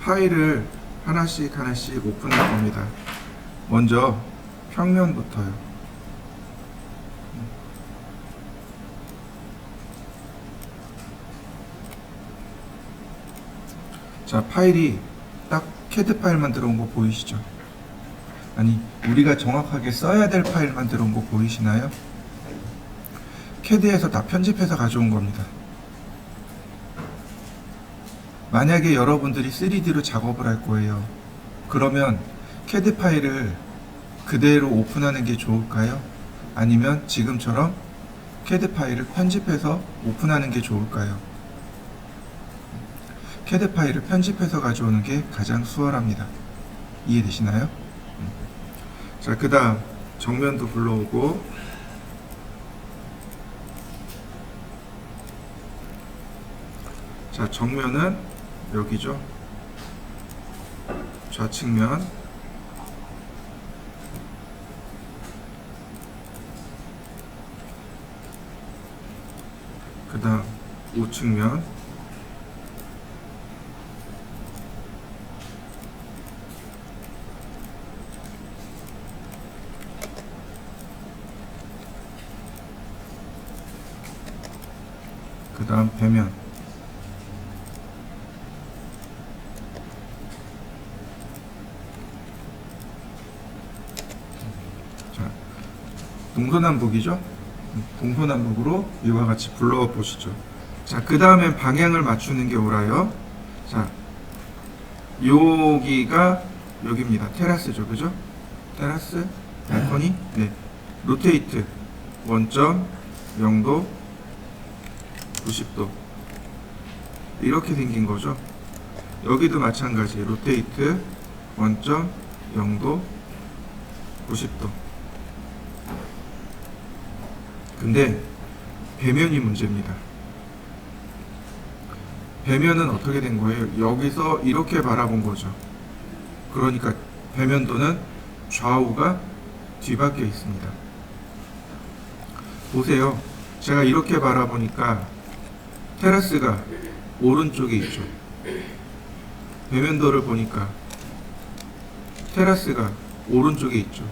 파일을 하나씩 하나씩 오픈할 겁니다. 먼저 평면부터요. 자, 파일이 딱 CAD 파일만 들어온 거 보이시죠? 아니, 우리가 정확하게 써야 될 파일만 들어온 거 보이시나요? CAD에서 다 편집해서 가져온 겁니다. 만약에 여러분들이 3D로 작업을 할 거예요. 그러면 CAD 파일을 그대로 오픈하는 게 좋을까요? 아니면 지금처럼 CAD 파일을 편집해서 오픈하는 게 좋을까요? CAD 파일을 편집해서 가져오는 게 가장 수월합니다. 이해되시나요? 자, 그 다음 정면도 불러오고, 자, 정면은 여기죠. 좌측면, 그 다음 우측면, 그 다음 배면. 자, 동서남북이죠? 동서남북으로 이와 같이 불러 보시죠. 자, 그 다음에 방향을 맞추는 게 옳아요. 자, 여기가 여기입니다. 테라스죠, 그죠? 테라스, 발코니, 네. 로테이트 원점 0도 90도 이렇게 생긴 거죠. 여기도 마찬가지 로테이트 원점 0도 90도. 근데 배면이 문제입니다. 배면은 어떻게 된 거예요? 여기서 이렇게 바라본 거죠. 그러니까 배면도는 좌우가 뒤바뀌어 있습니다. 보세요. 제가 이렇게 바라보니까 테라스가 오른쪽에 있죠. 배면도를 보니까 테라스가 오른쪽에 있죠.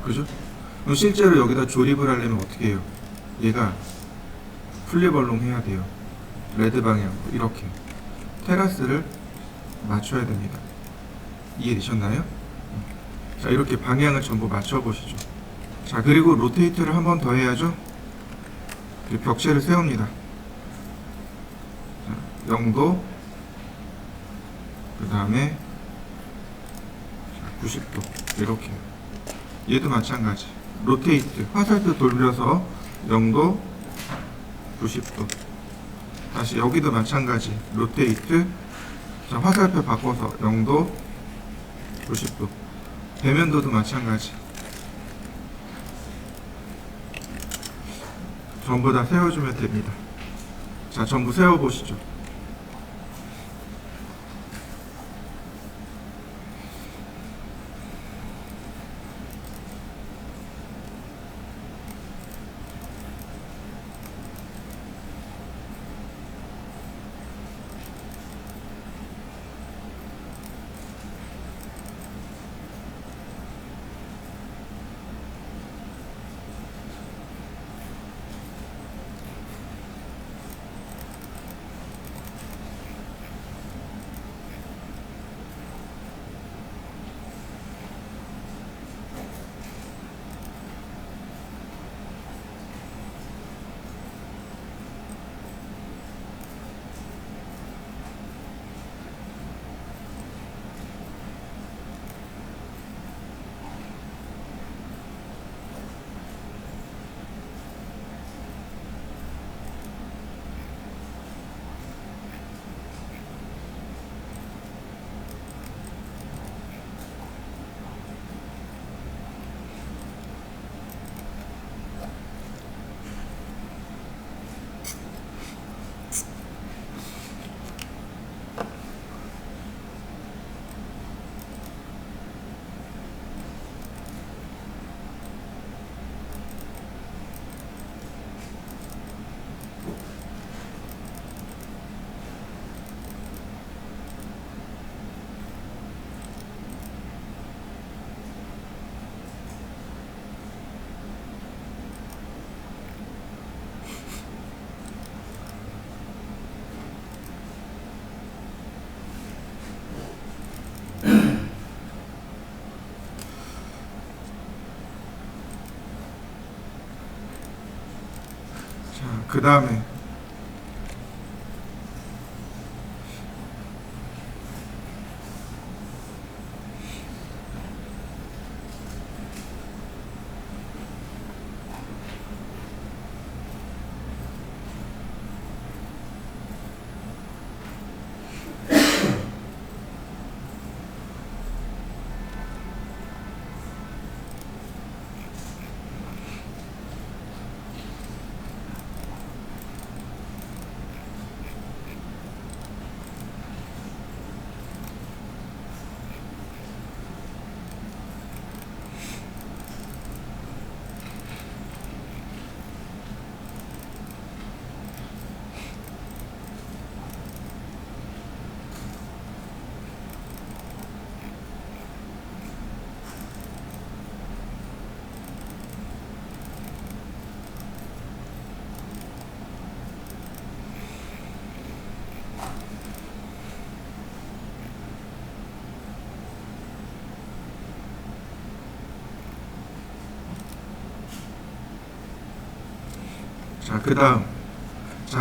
그죠? 그럼 실제로 여기다 조립을 하려면 어떻게 해요? 얘가 플립얼롱 해야 돼요. 레드 방향으로 이렇게 테라스를 맞춰야 됩니다. 이해되셨나요? 자, 이렇게 방향을 전부 맞춰 보시죠. 자, 그리고 로테이트를 한 번 더 해야죠. 벽체를 세웁니다. 자, 0도, 그 다음에 90도 이렇게. 얘도 마찬가지. 로테이트, 화살표 돌려서 0도, 90도. 다시 여기도 마찬가지. 로테이트, 자, 화살표 바꿔서 0도, 90도. 배면도도 마찬가지. 전부 다 세워주면 됩니다. 자, 전부 세워보시죠. 그 다음에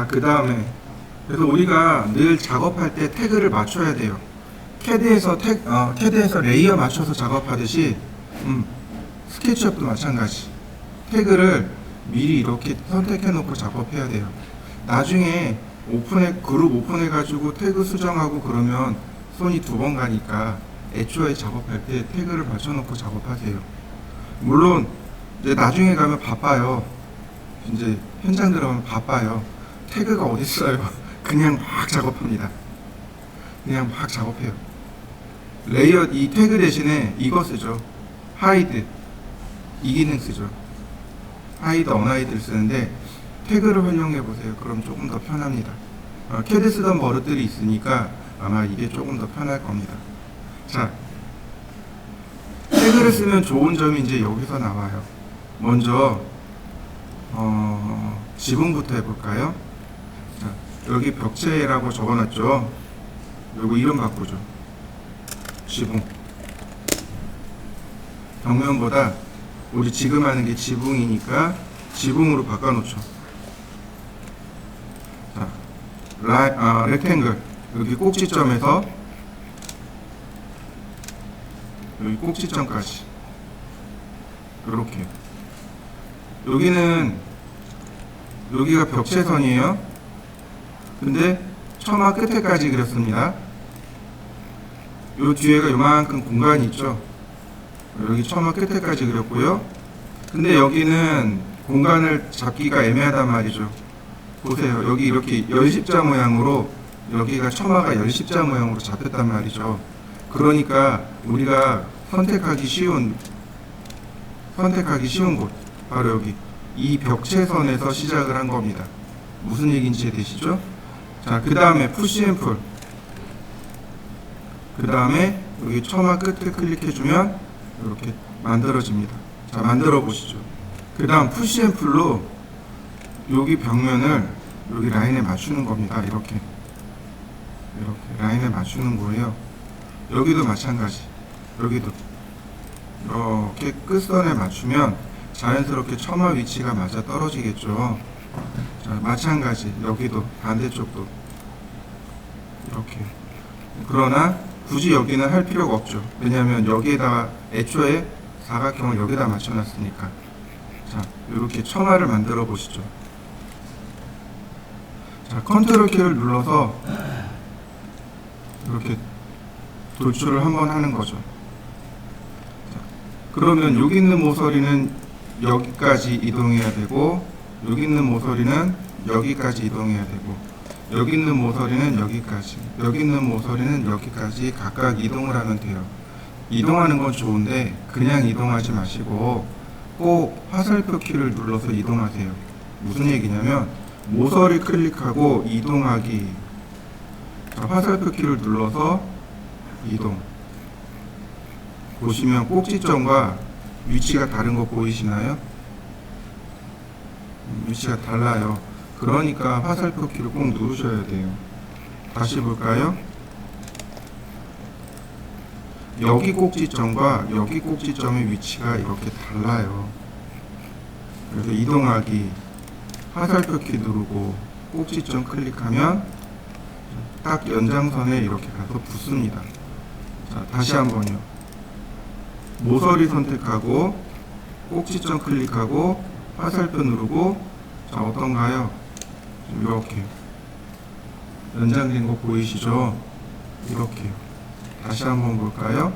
그 다음에 그래서 우리가 늘 작업할 때 태그를 맞춰야 돼요. 캐드에서 레이어 맞춰서 작업하듯이 스케치업도 마찬가지. 태그를 미리 이렇게 선택해 놓고 작업해야 돼요. 나중에 그룹 오픈해 가지고 태그 수정하고 그러면 손이 2번 가니까 애초에 작업할 때 태그를 맞춰 놓고 작업하세요. 물론 이제 나중에 가면 바빠요. 이제 현장 들어가면 바빠요. 태그가 어딨어요. 그냥 막 작업합니다. 그냥 막 작업해요. 레이어 이 태그 대신에 이거 쓰죠. 하이드 이 기능 쓰죠. 하이드 언하이드를 쓰는데 태그를 활용해 보세요. 그럼 조금 더 편합니다. 캐드 쓰던 버릇들이 있으니까 아마 이게 조금 더 편할 겁니다. 자, 태그를 쓰면 좋은 점이 이제 여기서 나와요. 먼저 지붕부터 해볼까요? 자, 여기 벽체라고 적어놨죠. 요거 이름 바꾸죠. 지붕. 벽면보다 우리 지금 하는 게 지붕이니까 지붕으로 바꿔놓죠. 자, 렉탱글. 여기 꼭지점에서 여기 꼭지점까지 이렇게. 여기가 벽체선이에요. 근데 처마 끝에까지 그렸습니다. 요 뒤에가 요만큼 공간이 있죠. 여기 처마 끝에까지 그렸고요. 근데 여기는 공간을 잡기가 애매하단 말이죠. 보세요. 여기 이렇게 열십자 모양으로 여기가 처마가 열십자 모양으로 잡혔단 말이죠. 그러니까 우리가 선택하기 쉬운 곳 바로 여기 이 벽체선에서 시작을 한 겁니다. 무슨 얘기인지 되시죠? 자, 그 다음에 푸시앤풀. 그 다음에 여기 처마 끝에 클릭해주면 이렇게 만들어집니다. 자, 만들어 보시죠. 그 다음 푸시앤풀로 여기 벽면을 여기 라인에 맞추는 겁니다. 이렇게 라인에 맞추는 거예요. 여기도 마찬가지. 여기도 이렇게 끝선에 맞추면 자연스럽게 처마 위치가 맞아 떨어지겠죠. 자, 마찬가지. 여기도 반대쪽도 이렇게. 그러나 굳이 여기는 할 필요가 없죠. 왜냐하면 여기에다가 애초에 사각형을 여기다 맞춰놨으니까. 자, 이렇게 처마를 만들어 보시죠. 자, 컨트롤 키를 눌러서 이렇게 돌출을 한번 하는 거죠. 자, 그러면 여기 있는 모서리는 여기까지 이동해야 되고, 여기 있는 모서리는 여기까지 이동해야 되고, 여기 있는 모서리는 여기까지, 여기 있는 모서리는 여기까지 각각 이동을 하면 돼요. 이동하는 건 좋은데 그냥 이동하지 마시고 꼭 화살표 키를 눌러서 이동하세요. 무슨 얘기냐면 모서리 클릭하고 이동하기. 자, 화살표 키를 눌러서 이동. 보시면 꼭지점과 위치가 다른 거 보이시나요? 위치가 달라요. 그러니까 화살표 키를 꼭 누르셔야 돼요. 다시 볼까요? 여기 꼭지점과 여기 꼭지점의 위치가 이렇게 달라요. 그래서 이동하기, 화살표 키 누르고 꼭지점 클릭하면 딱 연장선에 이렇게 가서 붙습니다. 자, 다시 한번요. 모서리 선택하고 꼭지점 클릭하고 화살표 누르고, 자, 어떤가요? 이렇게 연장된 거 보이시죠? 이렇게요. 다시 한번 볼까요?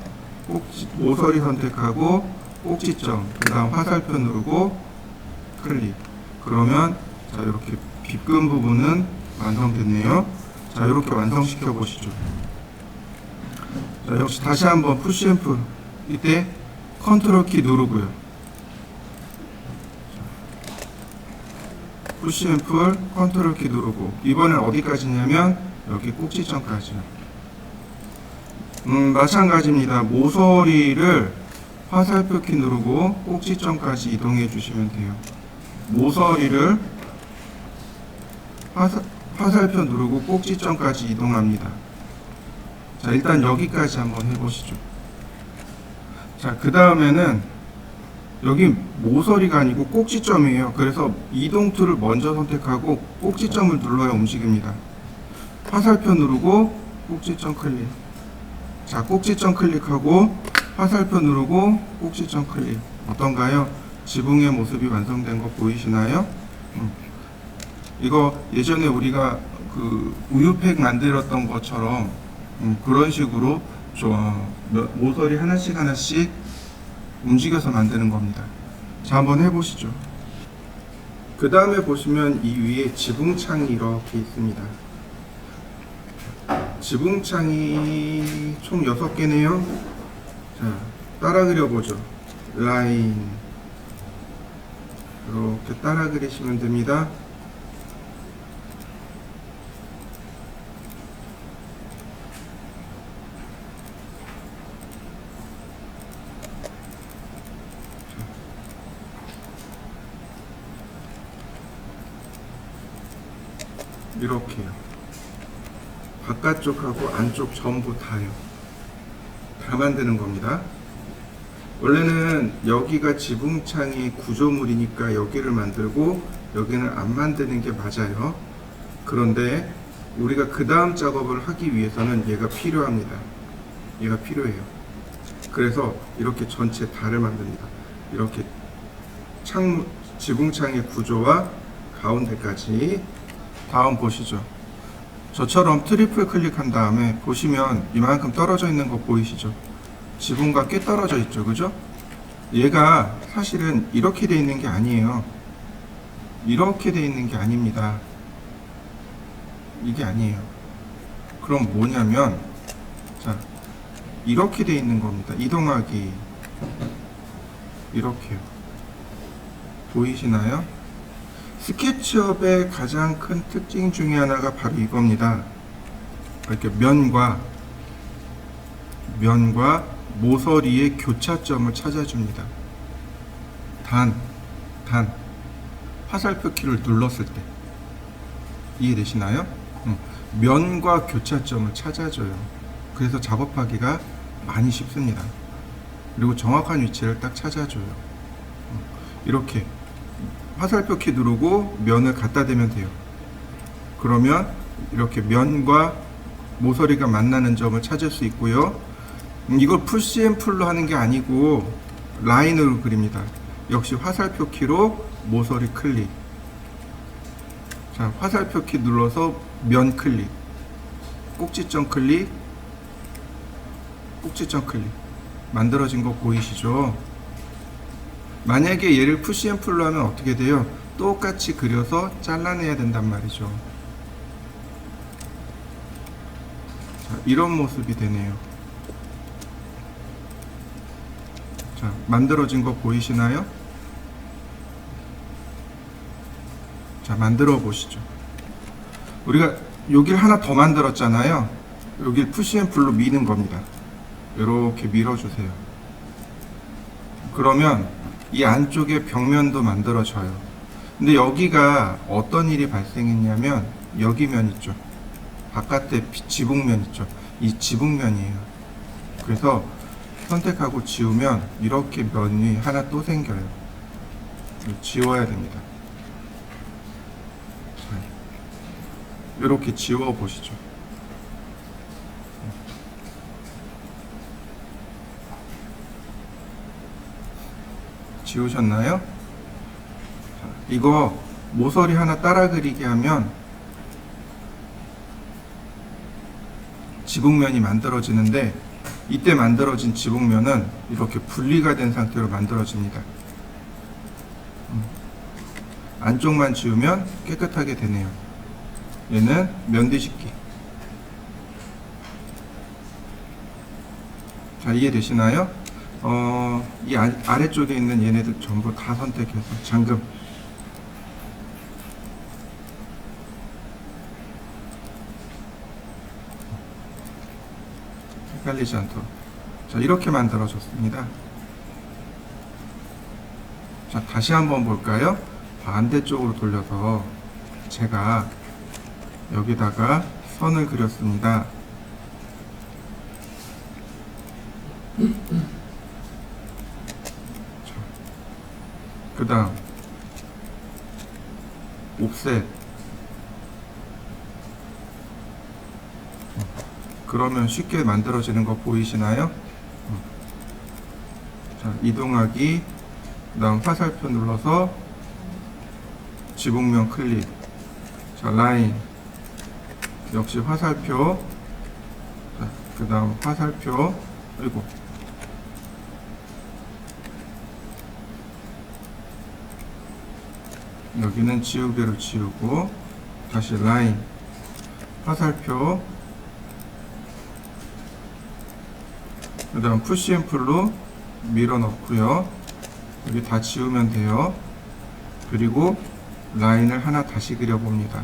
모서리 선택하고 꼭지점, 그 다음 화살표 누르고 클릭. 그러면 자, 이렇게 빗금 부분은 완성됐네요. 자, 이렇게 완성시켜 보시죠. 자, 역시 다시 한번 푸시 앤 풀. 이때 컨트롤 키 누르고요. 푸시 앤 풀, 컨트롤 키 누르고, 이번엔 어디까지냐면 여기 꼭지점까지요. 마찬가지입니다. 모서리를 화살표 키 누르고 꼭지점까지 이동해 주시면 돼요. 모서리를 화살표 누르고 꼭지점까지 이동합니다. 자, 일단 여기까지 한번 해보시죠. 자, 그 다음에는 여기 모서리가 아니고 꼭지점이에요. 그래서 이동 툴을 먼저 선택하고 꼭지점을 눌러야 움직입니다. 화살표 누르고 꼭지점 클릭. 자, 꼭지점 클릭하고 화살표 누르고 꼭지점 클릭. 어떤가요? 지붕의 모습이 완성된 거 보이시나요? 이거 예전에 우리가 그 우유팩 만들었던 것처럼 그런 식으로 모서리 하나씩 하나씩 움직여서 만드는 겁니다. 자, 한번 해보시죠. 그 다음에 보시면 이 위에 지붕창이 이렇게 있습니다. 지붕창이 총 6개네요. 자, 따라 그려보죠. 라인 이렇게 따라 그리시면 됩니다. 이렇게요. 바깥쪽하고 안쪽 전부 다요. 다 만드는 겁니다. 원래는 여기가 지붕창의 구조물이니까 여기를 만들고 여기는 안 만드는 게 맞아요. 그런데 우리가 그 다음 작업을 하기 위해서는 얘가 필요합니다. 얘가 필요해요. 그래서 이렇게 전체 다를 만듭니다. 이렇게 지붕창의 구조와 가운데까지. 다음 보시죠. 저처럼 트리플 클릭한 다음에 보시면 이만큼 떨어져 있는 거 보이시죠? 지붕과 꽤 떨어져 있죠, 그죠? 얘가 사실은 이렇게 돼 있는 게 아니에요. 이렇게 돼 있는 게 아닙니다. 이게 아니에요. 그럼 뭐냐면, 자, 이렇게 돼 있는 겁니다. 이동하기. 이렇게요. 보이시나요? 스케치업의 가장 큰 특징 중에 하나가 바로 이겁니다. 이렇게 면과 모서리의 교차점을 찾아줍니다. 단 화살표 키를 눌렀을 때 이해되시나요? 면과 교차점을 찾아줘요. 그래서 작업하기가 많이 쉽습니다. 그리고 정확한 위치를 딱 찾아줘요. 이렇게 화살표 키 누르고 면을 갖다 대면 돼요. 그러면 이렇게 면과 모서리가 만나는 점을 찾을 수 있고요. 이걸 푸시 앤 풀로 하는 게 아니고 라인으로 그립니다. 역시 화살표 키로 모서리 클릭. 자, 화살표 키 눌러서 면 클릭. 꼭지점 클릭. 꼭지점 클릭. 만들어진 거 보이시죠? 만약에 얘를 푸시 앤 풀로 하면 어떻게 돼요? 똑같이 그려서 잘라내야 된단 말이죠. 자, 이런 모습이 되네요. 자, 만들어진 거 보이시나요? 자, 만들어 보시죠. 우리가 여길 하나 더 만들었잖아요. 여길 푸시 앤 풀로 미는 겁니다. 이렇게 밀어주세요. 그러면 이 안쪽에 벽면도 만들어져요. 근데 여기가 어떤 일이 발생했냐면 여기 면 있죠. 바깥에 지붕면 있죠. 이 지붕면이에요. 그래서 선택하고 지우면 이렇게 면이 하나 또 생겨요. 지워야 됩니다. 이렇게 지워 보시죠. 지우셨나요? 자, 이거 모서리 하나 따라 그리게 하면 지붕면이 만들어지는데, 이때 만들어진 지붕면은 이렇게 분리가 된 상태로 만들어집니다. 안쪽만 지우면 깨끗하게 되네요. 얘는 면 뒤집기. 자, 이해되시나요? 이 아래쪽에 있는 얘네들 전부 다 선택해서 잠금. 헷갈리지 않도록. 자, 이렇게 만들어졌습니다. 자, 다시 한번 볼까요? 반대쪽으로 돌려서 제가 여기다가 선을 그렸습니다. 그 다음 옵셋. 그러면 쉽게 만들어지는 거 보이시나요? 자, 이동하기, 그 다음 화살표 눌러서 지붕면 클릭. 자, 라인 역시 화살표. 자, 그 다음 화살표. 그리고 여기는 지우개로 지우고, 다시 라인, 화살표, 그 다음 푸시 앤 풀로 밀어 넣고요. 여기 다 지우면 돼요. 그리고 라인을 하나 다시 그려봅니다.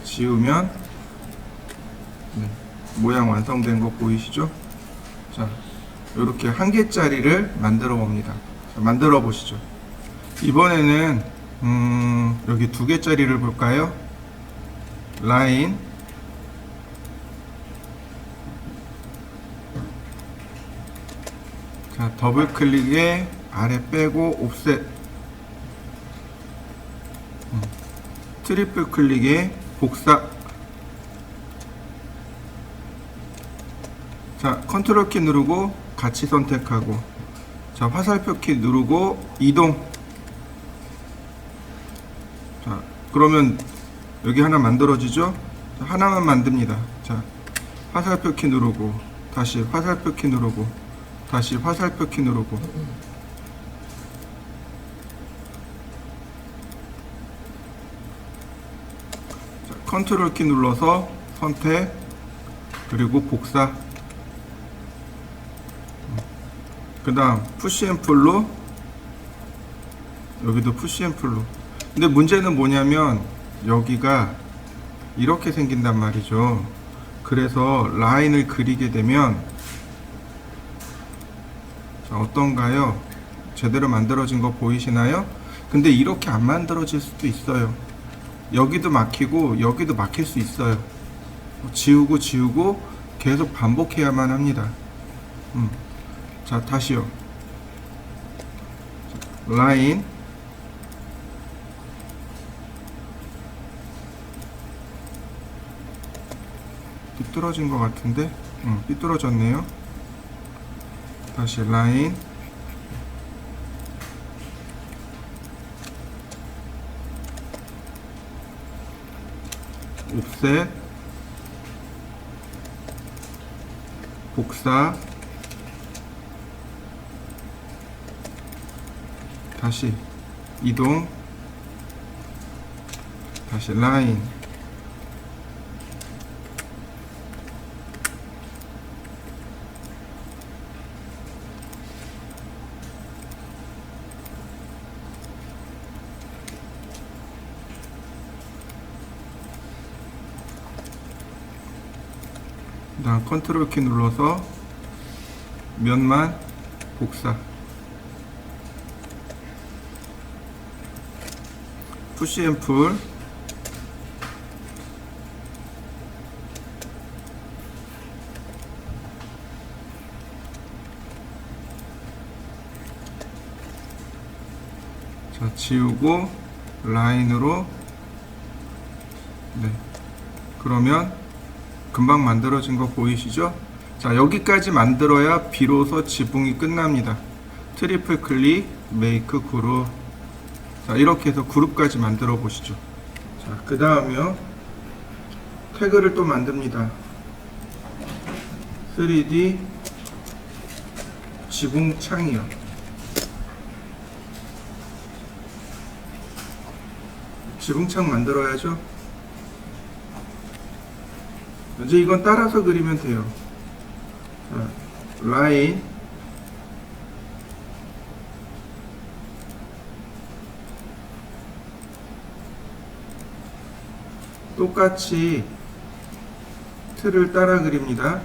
지우면 모양 완성된 거 보이시죠? 자, 이렇게 한 개짜리를 만들어 봅니다. 자, 만들어 보시죠. 이번에는 여기 두 개짜리를 볼까요? 라인, 자, 더블 클릭에 아래 빼고 옵셋, 트리플 클릭에 복사. 자, 컨트롤 키 누르고 같이 선택하고, 자, 화살표 키 누르고 이동. 자, 그러면 여기 하나 만들어지죠? 자, 하나만 만듭니다. 자, 화살표 키 누르고, 다시 화살표 키 누르고, 다시 화살표 키 누르고. 자, 컨트롤 키 눌러서 선택, 그리고 복사. 그 다음 푸시 앤 풀로, 여기도 푸시 앤 풀로. 근데 문제는 뭐냐면 여기가 이렇게 생긴단 말이죠. 그래서 라인을 그리게 되면, 자, 어떤가요? 제대로 만들어진 거 보이시나요? 근데 이렇게 안 만들어질 수도 있어요. 여기도 막히고 여기도 막힐 수 있어요. 지우고 지우고 계속 반복해야만 합니다. 자, 다시요. 자, 라인, 삐뚤어진 것 같은데? 삐뚤어졌네요. 다시 라인, 옵셋, 복사, 다시 이동, 다시 라인, 그 다음 컨트롤 키 눌러서 면만 복사, 푸시 앤 풀, 자, 지우고 라인으로 네. 그러면 금방 만들어진 거 보이시죠? 자, 여기까지 만들어야 비로소 지붕이 끝납니다. 트리플 클릭, 메이크 그룹. 자, 이렇게 해서 그룹까지 만들어 보시죠. 자, 그 다음에요. 태그를 또 만듭니다. 3D 지붕 창이요. 지붕창 만들어야죠. 이제 이건 따라서 그리면 돼요. 자, 라인 똑같이 틀을 따라 그립니다.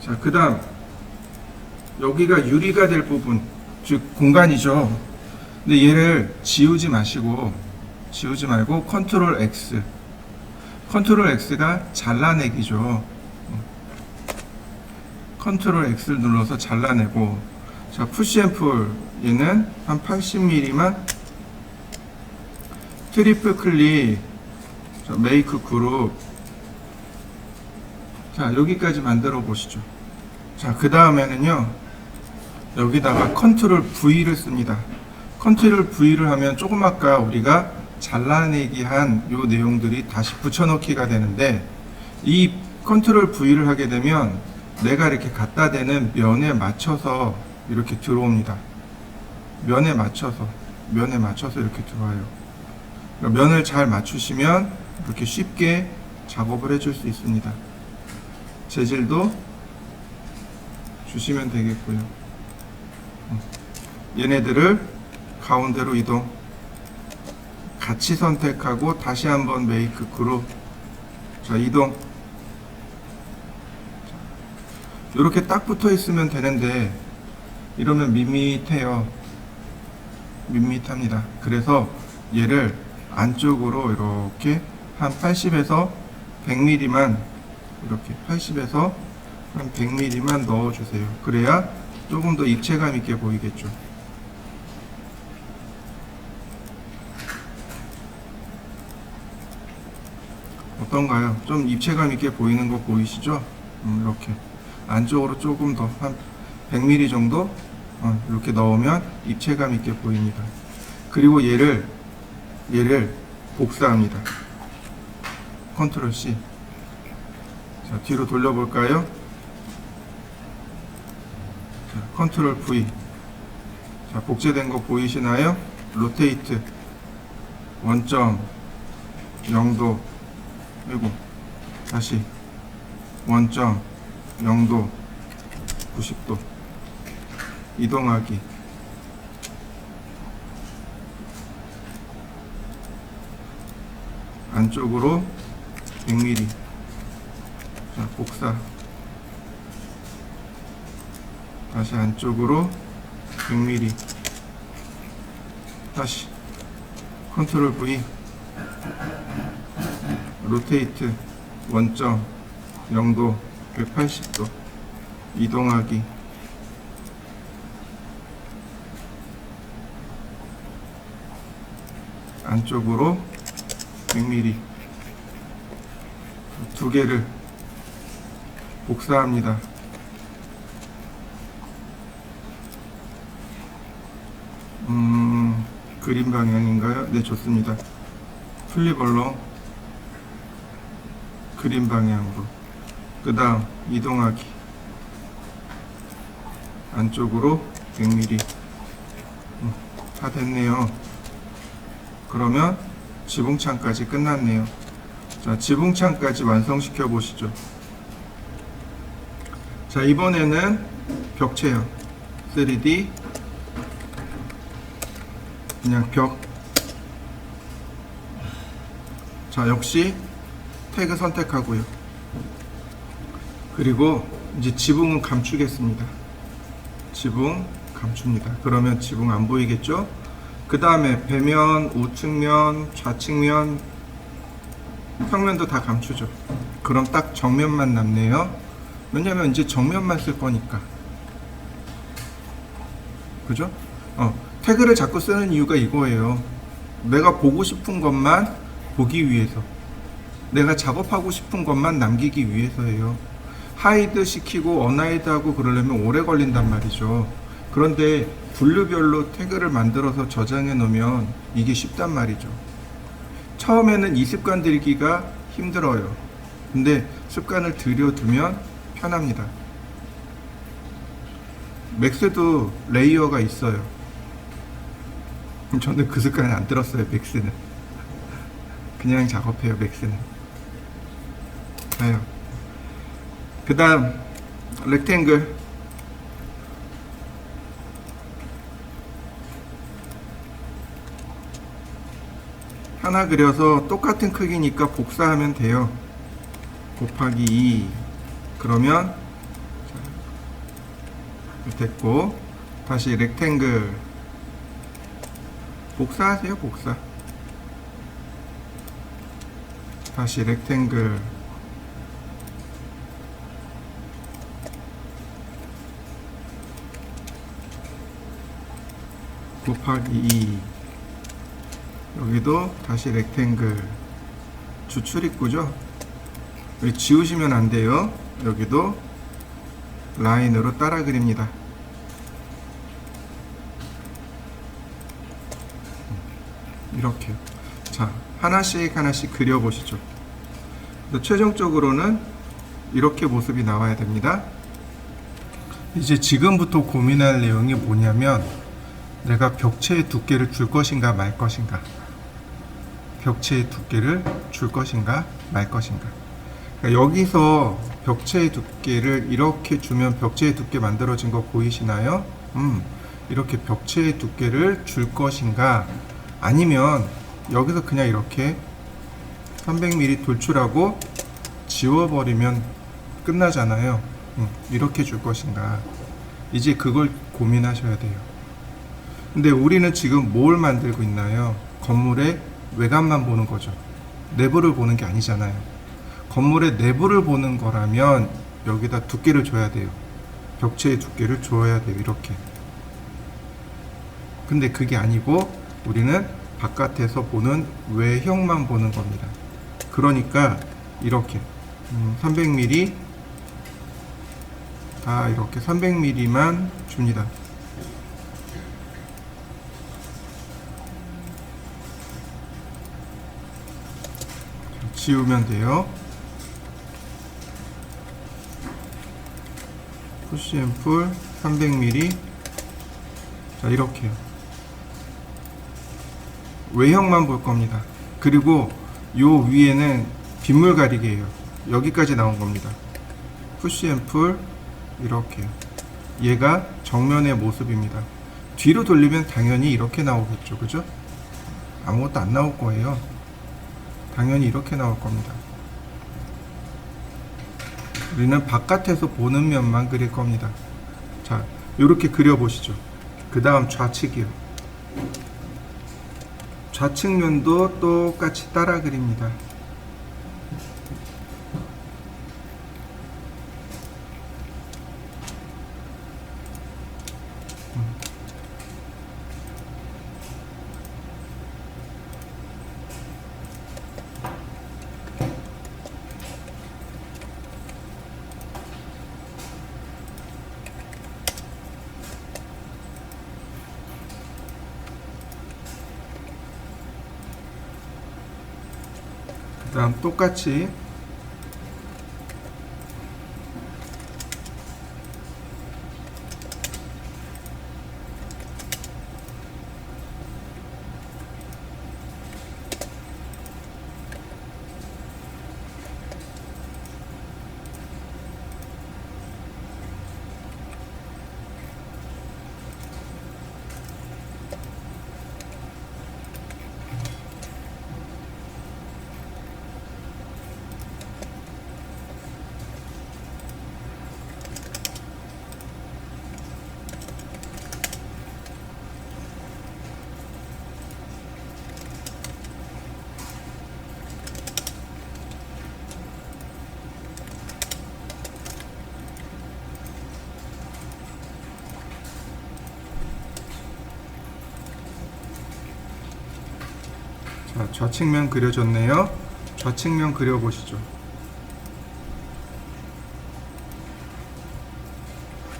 자, 그 다음 여기가 유리가 될 부분, 즉 공간이죠. 근데 얘를 지우지 말고 컨트롤 X, 컨트롤 X가 잘라내기죠. 컨트롤 X를 눌러서 잘라내고, 자, 푸시 앤 풀, 얘는 한 80mm만, 트리플 클릭, 자, 메이크 그룹. 자, 여기까지 만들어 보시죠. 자, 그 다음에는요, 여기다가 컨트롤 V를 씁니다. 컨트롤 V를 하면 조금 아까 우리가 잘라내기 한 요 내용들이 다시 붙여넣기가 되는데, 이 컨트롤 V를 하게 되면 내가 이렇게 갖다 대는 면에 맞춰서 이렇게 들어옵니다. 면에 맞춰서 이렇게 들어와요. 그러니까 면을 잘 맞추시면 이렇게 쉽게 작업을 해줄 수 있습니다. 재질도 주시면 되겠고요. 얘네들을 가운데로 이동, 같이 선택하고 다시 한번 메이크 그룹, 자, 이동. 이렇게 딱 붙어 있으면 되는데 이러면 밋밋해요. 밋밋합니다. 그래서 얘를 안쪽으로 이렇게 한 80에서 100mm만, 이렇게 80에서 한 100mm만 넣어주세요. 그래야 조금 더 입체감 있게 보이겠죠. 어떤가요? 좀 입체감 있게 보이는 거 보이시죠? 이렇게 안쪽으로 조금 더 한 100mm 정도 이렇게 넣으면 입체감 있게 보입니다. 그리고 얘를 복사합니다. 컨트롤 C. 자, 뒤로 돌려볼까요? 자, 컨트롤 V. 자, 복제된 거 보이시나요? 로테이트 원점 0도, 그리고 다시 원점 0도 90도 이동하기. 안쪽으로 100mm. 자, 복사. 다시 안쪽으로 100mm. 다시 컨트롤 V. 로테이트 원점 0도 180도 이동하기. 안쪽으로 100mm. 두 개를 복사합니다. 그림 방향인가요? 네, 좋습니다. 플립 얼렁 그림 방향으로. 그 다음 이동하기. 안쪽으로 100mm. 다 됐네요. 그러면 지붕창까지 끝났네요. 자, 지붕창까지 완성시켜 보시죠. 자, 이번에는 벽체형 3D 그냥 벽. 자, 역시 태그 선택하고요. 그리고 이제 지붕은 감추겠습니다. 지붕 감춥니다. 그러면 지붕 안 보이겠죠? 그 다음에 배면, 우측면, 좌측면 평면도 다 감추죠. 그럼 딱 정면만 남네요. 왜냐면 이제 정면만 쓸 거니까. 그죠? 태그를 자꾸 쓰는 이유가 이거예요. 내가 보고 싶은 것만 보기 위해서, 내가 작업하고 싶은 것만 남기기 위해서예요. 하이드 시키고 언하이드 하고 그러려면 오래 걸린단 말이죠. 그런데 분류별로 태그를 만들어서 저장해 놓으면 이게 쉽단 말이죠. 처음에는 이 습관 들이기가 힘들어요. 근데 습관을 들여두면 편합니다. 맥스도 레이어가 있어요. 저는 그 습관을 안 들었어요. 맥스는 그냥 작업해요. 맥스는. 그 다음 렉탱글. 하나 그려서 똑같은 크기니까 복사하면 돼요. 곱하기 2. 그러면 됐고, 다시 렉탱글 복사하세요. 복사. 다시 렉탱글 곱하기 2. 여기도 다시 렉탱글. 주출입구죠. 여기 지우시면 안 돼요. 여기도 라인으로 따라 그립니다. 이렇게. 자, 하나씩 하나씩 그려보시죠. 최종적으로는 이렇게 모습이 나와야 됩니다. 이제 지금부터 고민할 내용이 뭐냐면, 내가 벽체의 두께를 줄 것인가 말 것인가. 벽체의 두께를 줄 것인가 말 것인가. 그러니까 여기서 벽체의 두께를 이렇게 주면 벽체의 두께 만들어진 거 보이시나요? 이렇게 벽체의 두께를 줄 것인가, 아니면 여기서 그냥 이렇게 300mm 돌출하고 지워버리면 끝나잖아요. 이렇게 줄 것인가. 이제 그걸 고민하셔야 돼요. 근데 우리는 지금 뭘 만들고 있나요? 건물의 외관만 보는 거죠. 내부를 보는 게 아니잖아요. 건물의 내부를 보는 거라면 여기다 두께를 줘야 돼요. 벽체의 두께를 줘야 돼요. 이렇게. 근데 그게 아니고 우리는 바깥에서 보는 외형만 보는 겁니다. 그러니까 이렇게 300mm 다 이렇게 300mm만 줍니다. 지우면 돼요. 푸시 앤 풀 300mm. 자, 이렇게요. 외형만 볼 겁니다. 그리고 요 위에는 빗물 가리개예요. 여기까지 나온 겁니다. 푸시 앤 풀 이렇게요. 얘가 정면의 모습입니다. 뒤로 돌리면 당연히 이렇게 나오겠죠. 그죠? 아무것도 안 나올 거예요. 당연히 이렇게 나올 겁니다. 우리는 바깥에서 보는 면만 그릴 겁니다. 자, 이렇게 그려보시죠. 그 다음 좌측이요. 좌측면도 똑같이 따라 그립니다. 그 다음 똑같이 자, 좌측면 그려졌네요. 좌측면 그려보시죠.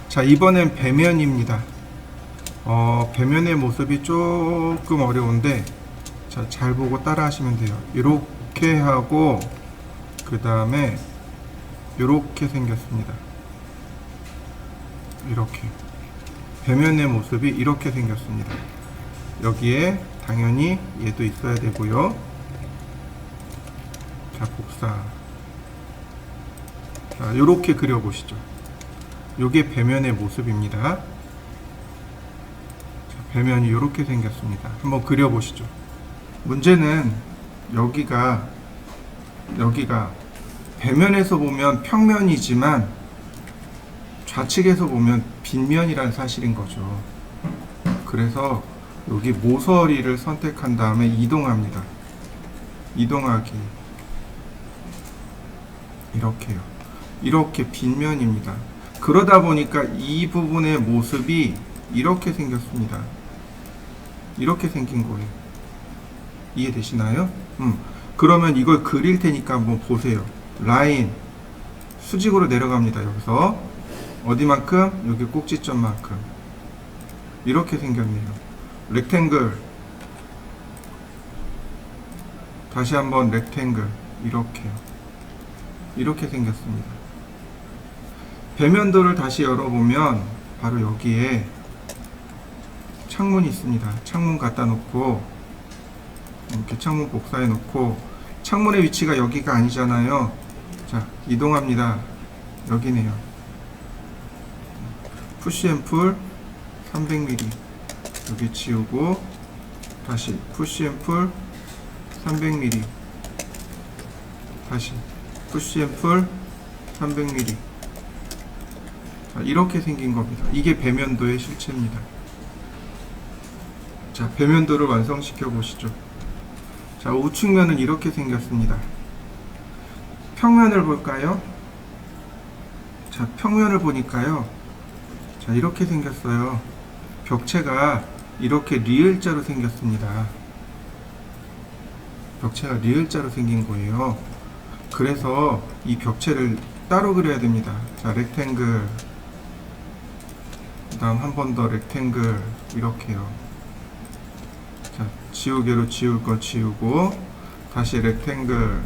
자, 이번엔 배면입니다. 배면의 모습이 조금 어려운데, 자, 잘 보고 따라 하시면 돼요. 이렇게 하고, 그 다음에 이렇게 생겼습니다. 이렇게 배면의 모습이 이렇게 생겼습니다. 여기에 당연히 얘도 있어야 되고요. 자, 복사. 자, 이렇게 그려보시죠. 요게 배면의 모습입니다. 자, 배면이 이렇게 생겼습니다. 한번 그려보시죠. 문제는 여기가 배면에서 보면 평면이지만 좌측에서 보면 빗면이라는 사실인 거죠. 그래서 여기 모서리를 선택한 다음에 이동합니다. 이동하기. 이렇게요. 이렇게 빗면입니다. 그러다 보니까 이 부분의 모습이 이렇게 생겼습니다. 이렇게 생긴 거예요. 이해되시나요? 그러면 이걸 그릴 테니까 한번 보세요. 라인 수직으로 내려갑니다. 여기서 어디만큼? 여기 꼭지점만큼. 이렇게 생겼네요. 렉탱글. 다시 한번 렉탱글. 이렇게요. 이렇게 생겼습니다. 배면도를 다시 열어보면 바로 여기에 창문이 있습니다. 창문 갖다 놓고 이렇게 창문 복사해 놓고, 창문의 위치가 여기가 아니잖아요. 자, 이동합니다. 여기네요. 푸시앤풀 300mm 여기 지우고, 다시 푸시앤풀 300mm, 다시 푸시앤풀 300mm. 자, 이렇게 생긴 겁니다. 이게 배면도의 실체입니다. 자, 배면도를 완성시켜 보시죠. 자, 우측면은 이렇게 생겼습니다. 평면을 볼까요? 자, 평면을 보니까요. 자, 이렇게 생겼어요. 벽체가 이렇게 리을자로 생겼습니다. 벽체가 리을자로 생긴 거예요. 그래서 이 벽체를 따로 그려야 됩니다. 자, 렉탱글. 그 다음 한 번 더 렉탱글. 이렇게요. 자, 지우개로 지울 거 지우고, 다시 렉탱글.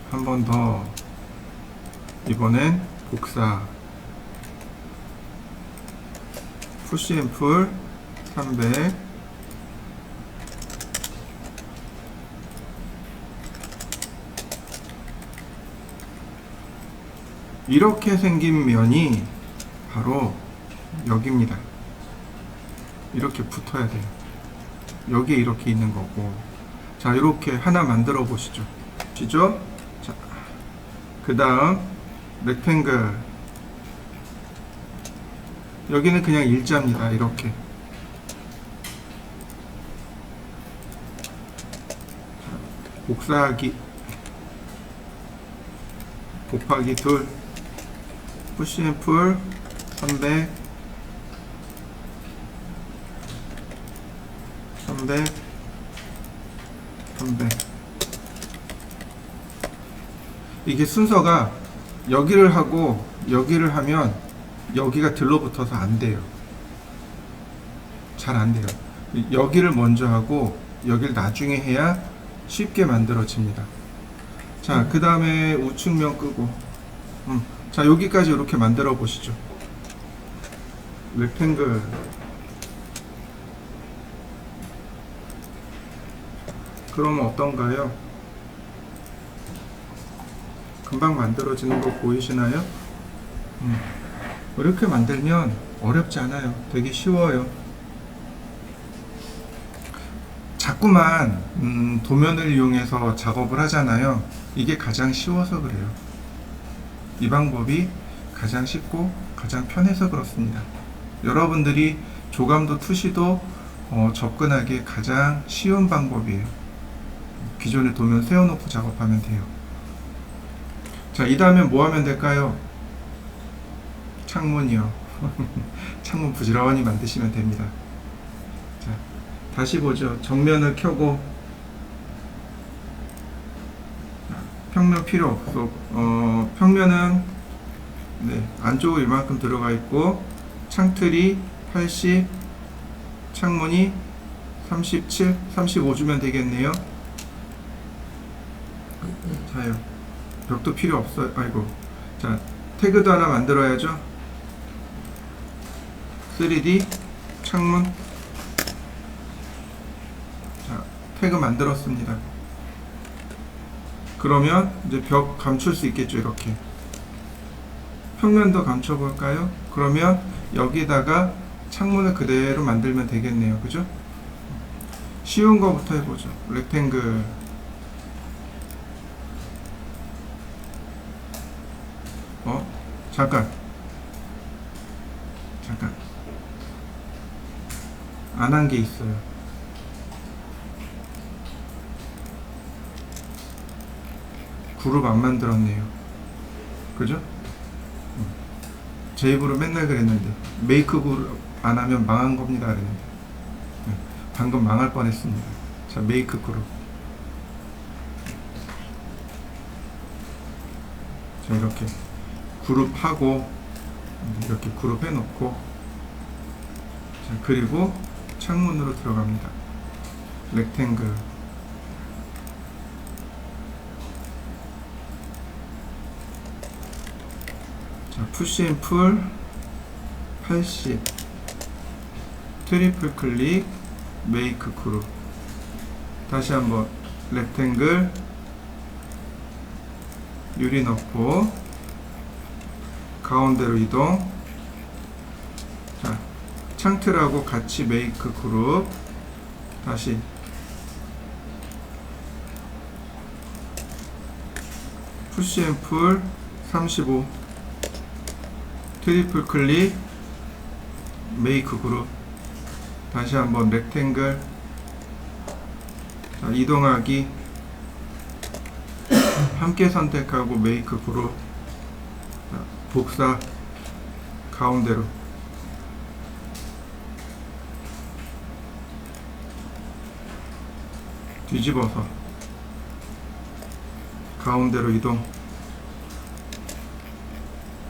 한 번 더. 이번엔 복사. 푸시앤풀 300. 이렇게 생긴 면이 바로 여기입니다. 이렇게 붙어야 돼요. 여기에 이렇게 있는 거고. 자, 이렇게 하나 만들어 보시죠. 보시죠? 자, 그 다음 렉탱글. 여기는 그냥 일자입니다. 이렇게. 복사하기 곱하기 2, 푸시앤풀 300, 300, 300. 이게 순서가 여기를 하고 여기를 하면 여기가 들러붙어서 안 돼요. 잘 안 돼요. 여기를 먼저 하고 여기를 나중에 해야 쉽게 만들어집니다. 자, 그 다음에 우측면 끄고, 자, 여기까지 이렇게 만들어 보시죠. 렉탱글. 그러면 어떤가요? 금방 만들어지는 거 보이시나요? 이렇게 만들면 어렵지 않아요. 되게 쉬워요. 자꾸만 도면을 이용해서 작업을 하잖아요. 이게 가장 쉬워서 그래요. 이 방법이 가장 쉽고 가장 편해서 그렇습니다. 여러분들이 조감도 투시도 접근하기에 가장 쉬운 방법이에요. 기존의 도면 세워놓고 작업하면 돼요. 자, 이 다음에 뭐 하면 될까요? 창문이요. 창문 부지런히 만드시면 됩니다. 자, 다시 보죠. 정면을 켜고 평면 필요 없어. 평면은 네, 안쪽으로 이만큼 들어가 있고 창틀이 80, 창문이 37, 35 주면 되겠네요. 자요. 벽도 필요 없어요. 아이고. 자, 태그도 하나 만들어야죠. 3D 창문. 자, 태그 만들었습니다. 그러면 이제 벽 감출 수 있겠죠. 이렇게. 평면도 감춰볼까요? 그러면 여기다가 창문을 그대로 만들면 되겠네요. 그죠? 쉬운 거부터 해보죠. 렉탱글. 잠깐. 안 한 게 있어요. 그룹 안 만들었네요. 그죠? 제 입으로 맨날 그랬는데 메이크 그룹 안 하면 망한 겁니다 그랬는데 방금 망할 뻔했습니다. 자, 메이크 그룹. 자, 이렇게 그룹하고 이렇게 그룹 해놓고 자, 그리고 창문으로 들어갑니다. 렉탱글. 자, 푸시 앤 풀 80, 트리플 클릭, 메이크 그룹. 다시 한번 렉탱글 유리 넣고 가운데로 이동. 자, 창틀하고 같이 메이크 그룹. 다시 푸시 앤 풀 35, 트리플 클릭, 메이크 그룹. 다시 한번 렉탱글. 자, 이동하기 함께 선택하고 메이크 그룹. 자, 복사 가운데로. 뒤집어서 가운데로 이동.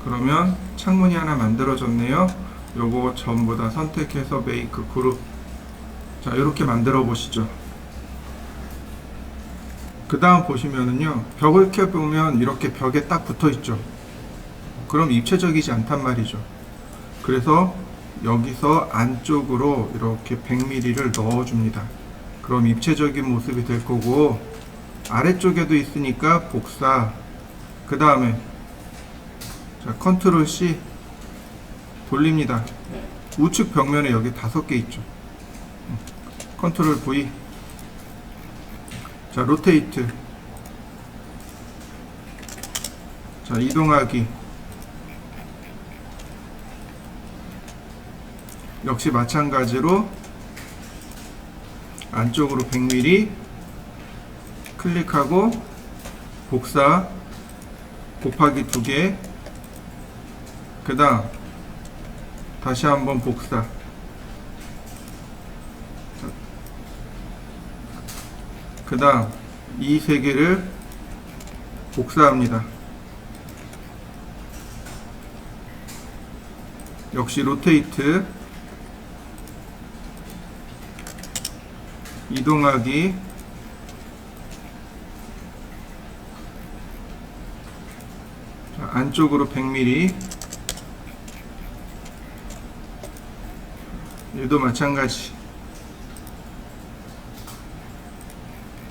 그러면 창문이 하나 만들어졌네요. 요거 전부 다 선택해서 메이크 그룹. 자, 이렇게 만들어 보시죠. 그 다음 보시면은요, 벽을 켜보면 이렇게 벽에 딱 붙어 있죠. 그럼 입체적이지 않단 말이죠. 그래서 여기서 안쪽으로 이렇게 100mm를 넣어 줍니다. 그럼 입체적인 모습이 될 거고, 아래쪽에도 있으니까 복사. 그 다음에 자, 컨트롤 C 돌립니다. 우측 벽면에 여기 5개 있죠. 컨트롤 V. 자, 로테이트. 자, 이동하기. 역시 마찬가지로 안쪽으로 100mm 클릭하고 복사 곱하기 2개. 그 다음 다시 한번 복사. 그 다음 이 3개를 복사합니다. 역시 로테이트. 이동하기. 자, 안쪽으로 100mm. 얘도 마찬가지.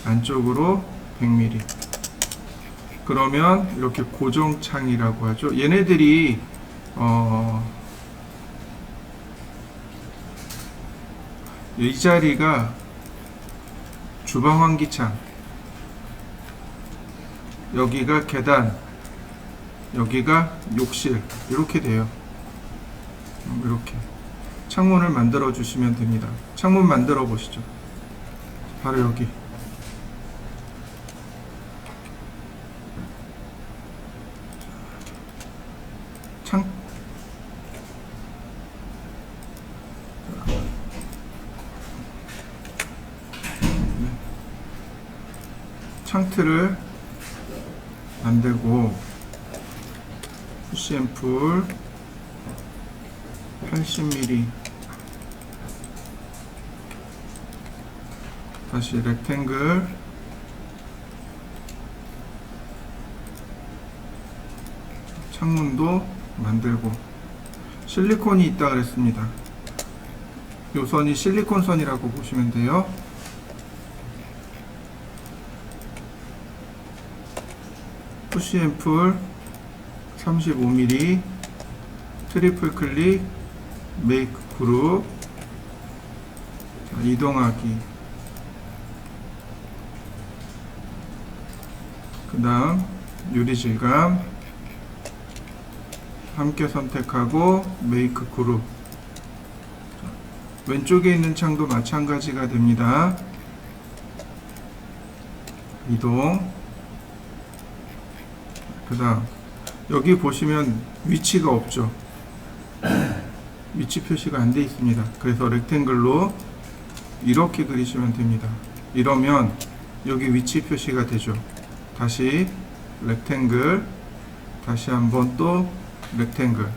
안쪽으로 100mm. 그러면 이렇게 고정창이라고 하죠. 얘네들이 이 자리가 주방 환기창, 여기가 계단, 여기가 욕실, 이렇게 돼요. 이렇게 창문을 만들어 주시면 됩니다. 창문 만들어 보시죠. 바로 여기. 창틀을 만들고 푸시앤풀 80mm 다시 렉탱글 창문도 만들고 실리콘이 있다 그랬습니다. 요 선이 실리콘 선이라고 보시면 돼요. 푸시앤풀 35mm 트리플 클릭 메이크 그룹. 자, 이동하기. 그 다음 유리 질감 함께 선택하고 메이크 그룹. 자, 왼쪽에 있는 창도 마찬가지가 됩니다. 이동. 그 다음 여기 보시면 위치가 없죠. 위치 표시가 안 돼 있습니다. 그래서 렉탱글로 이렇게 그리시면 됩니다. 이러면 여기 위치 표시가 되죠. 다시 렉탱글, 다시 한번 또 렉탱글.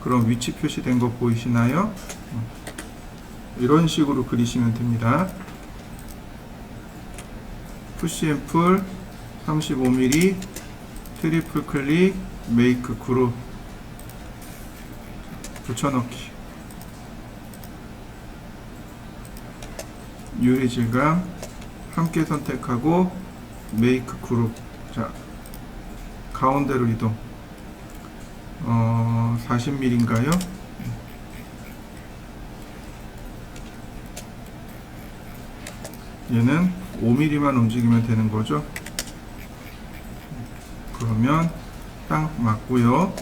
그럼 위치 표시된 거 보이시나요? 이런 식으로 그리시면 됩니다. 푸시앤풀 35mm 트리플 클릭 메이크 그룹 붙여넣기. 유리 질감 함께 선택하고 메이크 그룹. 자, 가운데로 이동. 40mm인가요? 얘는 5mm만 움직이면 되는 거죠. 그러면 딱 맞고요.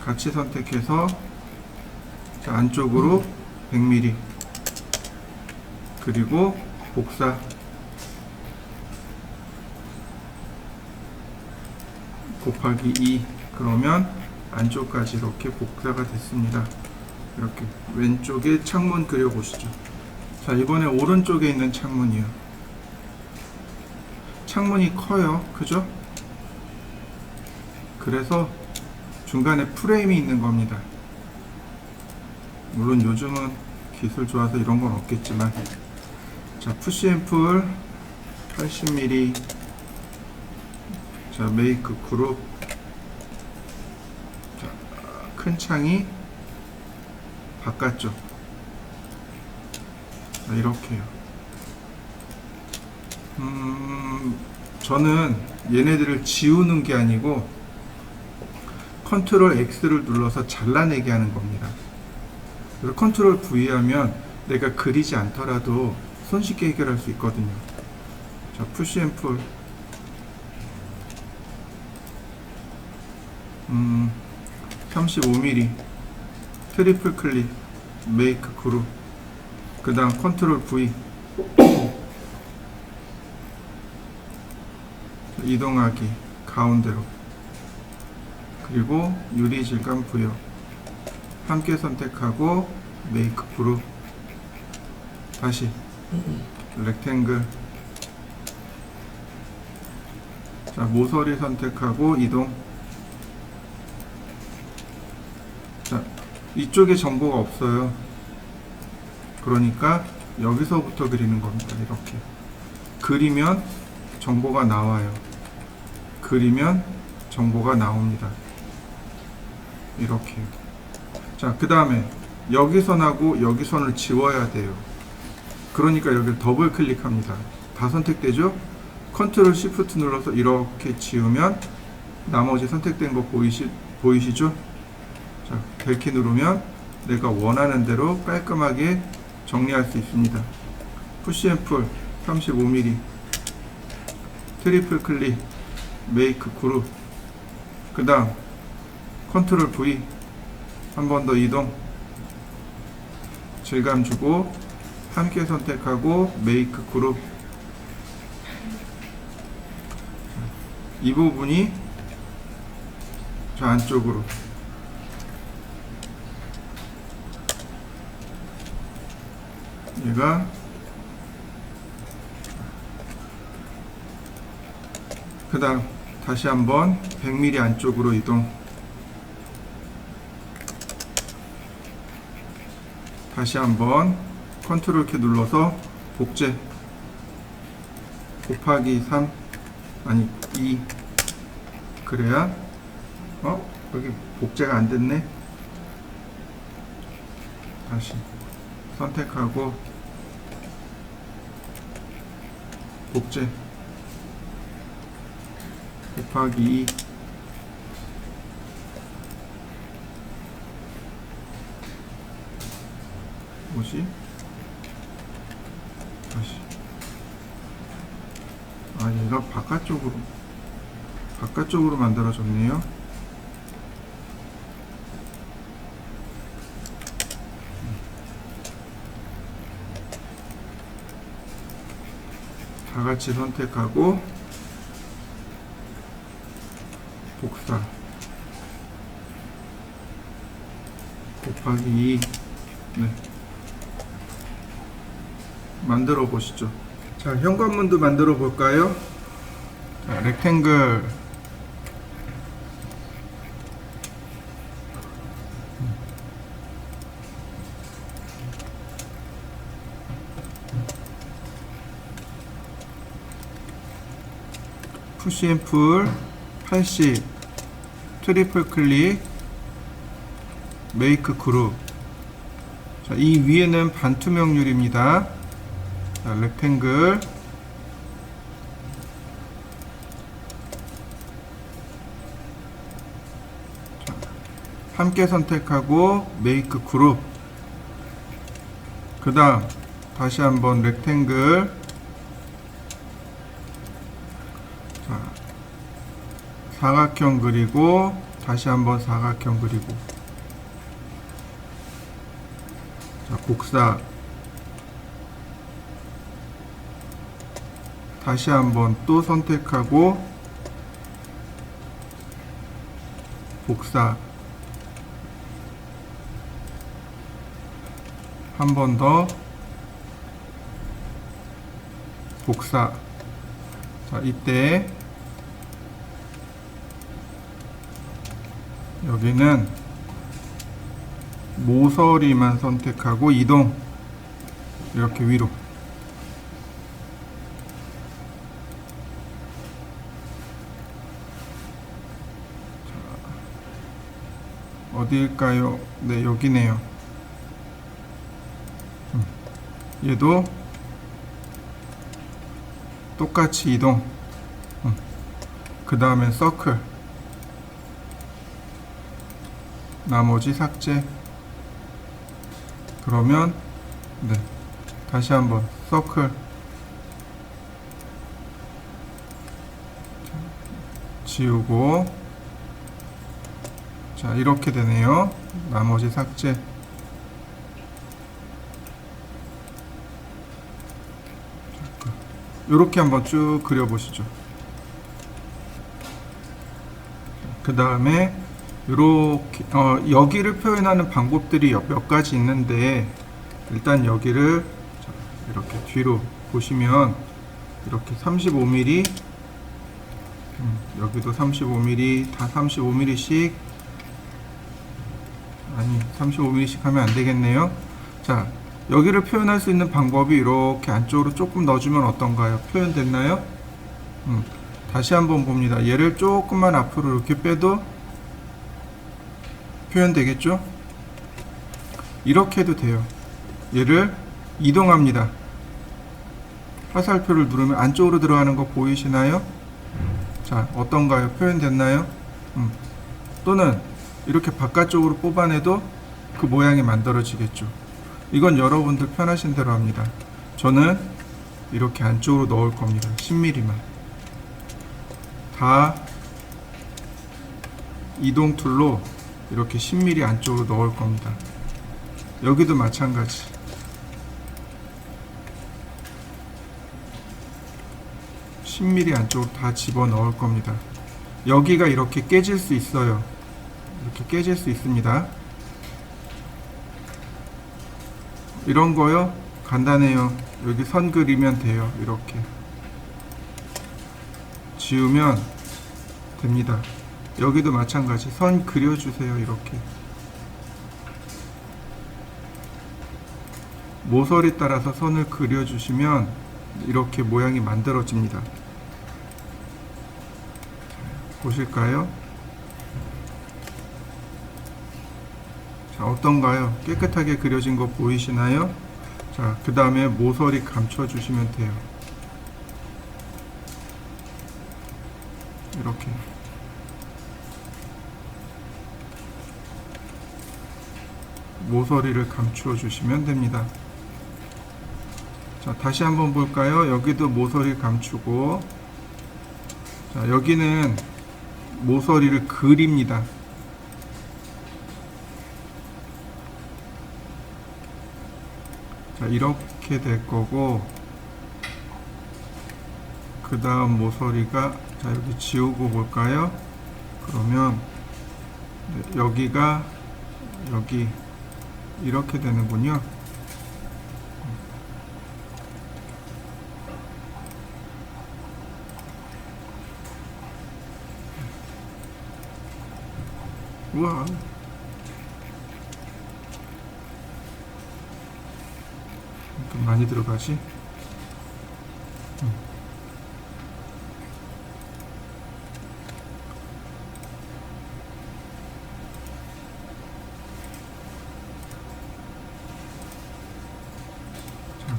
같이 선택해서 자, 안쪽으로 100mm 그리고 복사. 곱하기 2. 그러면 안쪽까지 이렇게 복사가 됐습니다. 이렇게 왼쪽에 창문 그려보시죠. 자, 이번에 오른쪽에 있는 창문이요. 창문이 커요. 그죠? 그래서 중간에 프레임이 있는 겁니다. 물론 요즘은 기술 좋아서 이런 건 없겠지만. 자, 푸시앤풀 80mm 자, 메이크 그룹. 자, 큰 창이 바깥쪽. 자, 이렇게요. 저는 얘네들을 지우는 게 아니고 컨트롤 X를 눌러서 잘라내게 하는 겁니다. 그래서 컨트롤 V 하면 내가 그리지 않더라도 손쉽게 해결할 수 있거든요. 자, 푸시앤풀 35mm 트리플 클릭 메이크 그룹. 그 다음 컨트롤 V 이동하기 가운데로. 그리고 유리 질감 부여 함께 선택하고 메이크 그룹. 다시 렉탱글. 자, 모서리 선택하고 이동. 자, 이쪽에 정보가 없어요. 그러니까 여기서부터 그리는 겁니다. 이렇게 그리면 정보가 나와요. 그리면 정보가 나옵니다. 이렇게. 자, 그 다음에 여기 선하고 여기 선을 지워야 돼요. 그러니까 여기를 더블 클릭합니다. 다 선택되죠? 컨트롤 시프트 눌러서 이렇게 지우면 나머지 선택된 거 보이시죠? 자, 벨키 누르면 내가 원하는 대로 깔끔하게 정리할 수 있습니다. 푸시앤풀 35mm 트리플 클릭 메이크 그룹. 그 다음 컨트롤 V 한 번 더 이동. 질감 주고 함께 선택하고 메이크 그룹. 이 부분이 저 안쪽으로. 얘가 그 다음 다시 한번 100mm 안쪽으로 이동. 다시 한번 컨트롤 키 눌러서 복제 곱하기 3 아니 2. 그래야 여기 복제가 안 됐네. 다시 선택하고 복제 곱하기 2. 뭐지? 다시 얘가 바깥쪽으로 만들어졌네요. 다 같이 선택하고 복사 곱하기 2. 네. 만들어 보시죠. 자, 현관문도 만들어 볼까요? 자, 렉탱글 푸시 앤 풀 80 트리플 클릭 메이크 그룹. 자, 이 위에는 반투명률입니다. 자, 렉탱글 자, 함께 선택하고 메이크 그룹. 그 다음 다시 한번 렉탱글 자, 사각형 그리고 다시 한번 사각형 그리고 자, 복사 다시 한번 또 선택하고 복사 한 번 더 복사. 자, 이때 여기는 모서리만 선택하고 이동. 이렇게 위로. 어디일까요? 네, 여기네요. 얘도 똑같이 이동. 그 다음에 서클. 나머지 삭제. 그러면 네, 다시 한번 서클 지우고 자, 이렇게 되네요. 나머지 삭제. 이렇게 한번 쭉 그려보시죠. 그 다음에 이렇게 여기를 표현하는 방법들이 몇 가지 있는데 일단 여기를 이렇게 뒤로 보시면 이렇게 35mm 여기도 35mm 다 35mm씩 아니 35mm씩 하면 안 되겠네요. 자, 여기를 표현할 수 있는 방법이 이렇게 안쪽으로 조금 넣어주면 어떤가요? 표현됐나요? 다시 한번 봅니다. 얘를 조금만 앞으로 이렇게 빼도 표현되겠죠? 이렇게 해도 돼요. 얘를 이동합니다. 화살표를 누르면 안쪽으로 들어가는 거 보이시나요? 자, 어떤가요? 표현됐나요? 또는 이렇게 바깥쪽으로 뽑아내도 그 모양이 만들어지겠죠. 이건 여러분들 편하신 대로 합니다. 저는 이렇게 안쪽으로 넣을 겁니다. 10mm만. 다 이동 툴로 이렇게 10mm 안쪽으로 넣을 겁니다. 여기도 마찬가지. 안쪽으로 다 집어 넣을 겁니다. 여기가 이렇게 깨질 수 있어요. 이렇게 깨질 수 있습니다. 이런 거요? 간단해요. 여기 선 그리면 돼요. 이렇게 지우면 됩니다. 여기도 마찬가지 선 그려주세요. 이렇게 모서리 따라서 선을 그려주시면 이렇게 모양이 만들어집니다. 보실까요? 자, 어떤가요? 깨끗하게 그려진 거 보이시나요? 자, 그 다음에 모서리 감춰주시면 돼요. 이렇게 모서리를 감추어 주시면 됩니다. 자, 다시 한번 볼까요? 여기도 모서리 감추고, 자, 여기는 모서리를 그립니다. 자, 이렇게 될 거고, 그 다음 모서리가, 자, 여기 지우고 볼까요? 그러면 여기가 여기 이렇게 되는군요. 우와, 좀 많이 들어가지?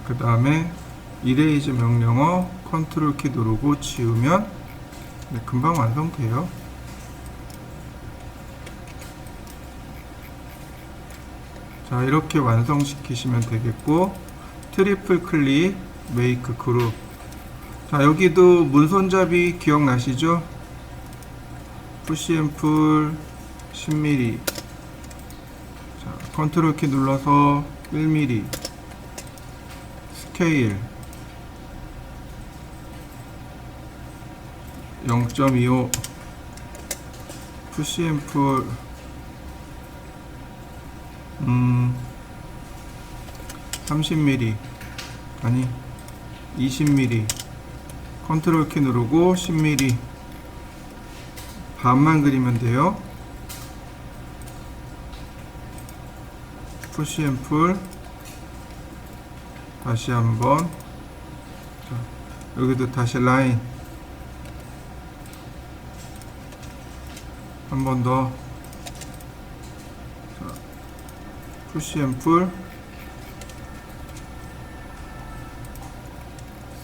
그 다음에 이레이즈 명령어 컨트롤 키 누르고 지우면 금방 완성돼요. 자, 이렇게 완성시키시면 되겠고, 트리플 클릭 메이크 그룹. 자, 여기도 문손잡이 기억나시죠? 푸시 앤 풀 10mm. 자, 컨트롤 키 눌러서 1mm. 스케일 0.25. 푸시 앤 풀 30mm 아니 20mm. 컨트롤 키 누르고 10mm 반만 그리면 돼요. 푸시 앤 풀 다시 한번. 자, 여기도 다시 라인 한 번 더. 푸시 앤 풀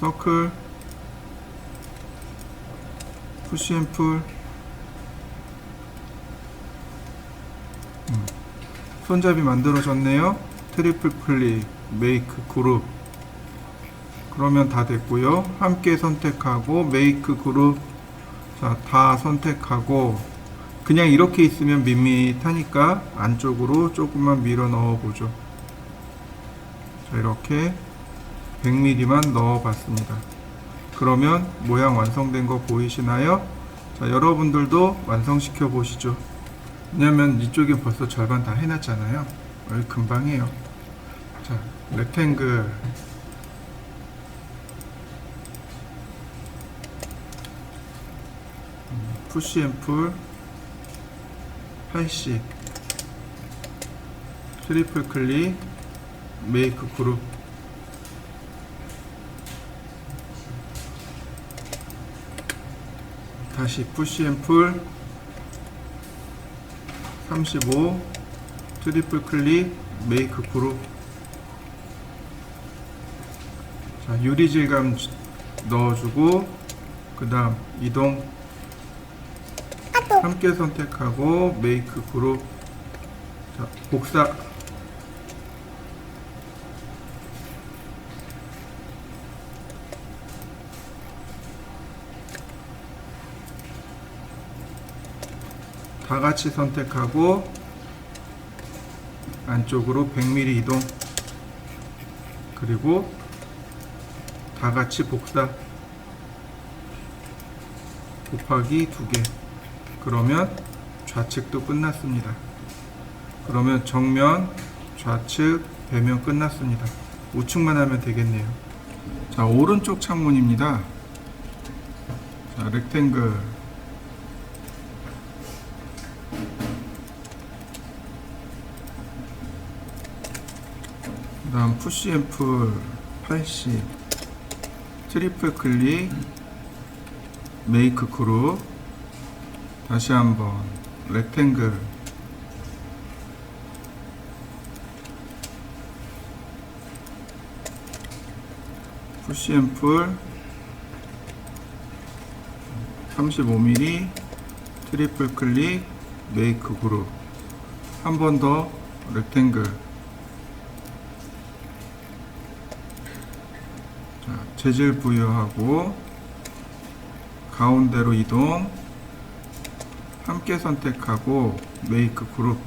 서클 푸시 앤 풀. 손잡이 만들어졌네요. 트리플 클릭 메이크 그룹. 그러면 다 됐고요. 함께 선택하고 메이크 그룹. 자, 다 선택하고 그냥 이렇게 있으면 밋밋하니까 안쪽으로 조금만 밀어 넣어 보죠. 자, 이렇게 100mm만 넣어 봤습니다. 그러면 모양 완성된 거 보이시나요? 자, 여러분들도 완성시켜 보시죠. 왜냐면 이쪽에 벌써 절반 다 해놨잖아요. 금방이에요. 자, 렉탱글 푸시 앤 풀 80. 트리플 클릭 메이크 그룹. 다시 푸시 앤 풀 35. 트리플 클릭 메이크 그룹. 자, 유리 질감 넣어주고 그 다음 이동 함께 선택하고 메이크 그룹. 자, 복사. 다 같이 선택하고 안쪽으로 100mm 이동. 그리고 다 같이 복사. 곱하기 2개. 그러면 좌측도 끝났습니다. 그러면 정면, 좌측, 배면 끝났습니다. 우측만 하면 되겠네요. 자, 오른쪽 창문입니다. 자, 자, 렉탱글. 그 다음 푸시 앰플 80, 트리플 클릭, 메이크 그룹, 다시 한번 렉탱글, 푸시 앰플 35mm, 트리플 클릭, 메이크 그룹, 한 번 더 렉탱글. 자, 재질 부여하고 가운데로 이동, 함께 선택하고 메이크 그룹,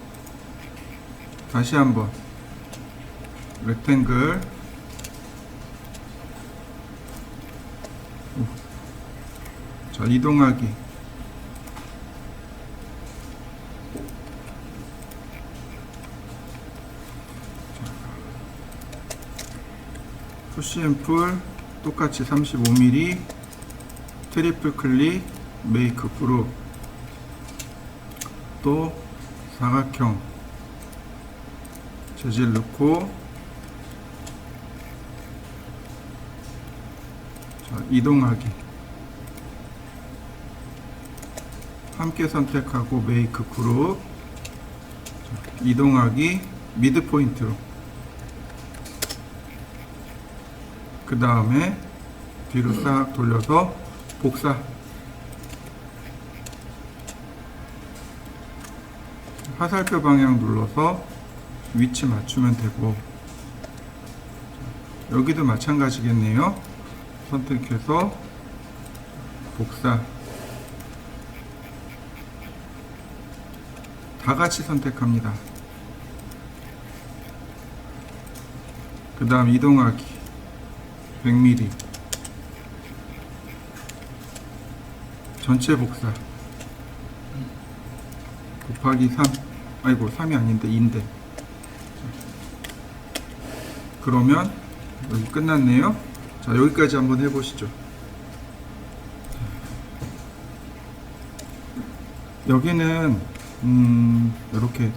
다시 한번 렉탱글, 자, 이동하기, 푸시 앰플 똑같이 35mm, 트리플 클릭, 메이크 그룹, 또 사각형 재질 넣고, 자, 이동하기, 함께 선택하고 메이크 그룹, 자, 이동하기, 미드 포인트로, 그 다음에 뒤로 싹 돌려서 복사, 화살표 방향 눌러서 위치 맞추면 되고, 여기도 마찬가지겠네요. 선택해서 복사, 다 같이 선택합니다. 그 다음 이동하기 100mm, 전체 복사 곱하기 3, 아이고 3이 아닌데 2인데, 그러면 여기 끝났네요. 자, 여기까지 한번 해보시죠. 여기는 이렇게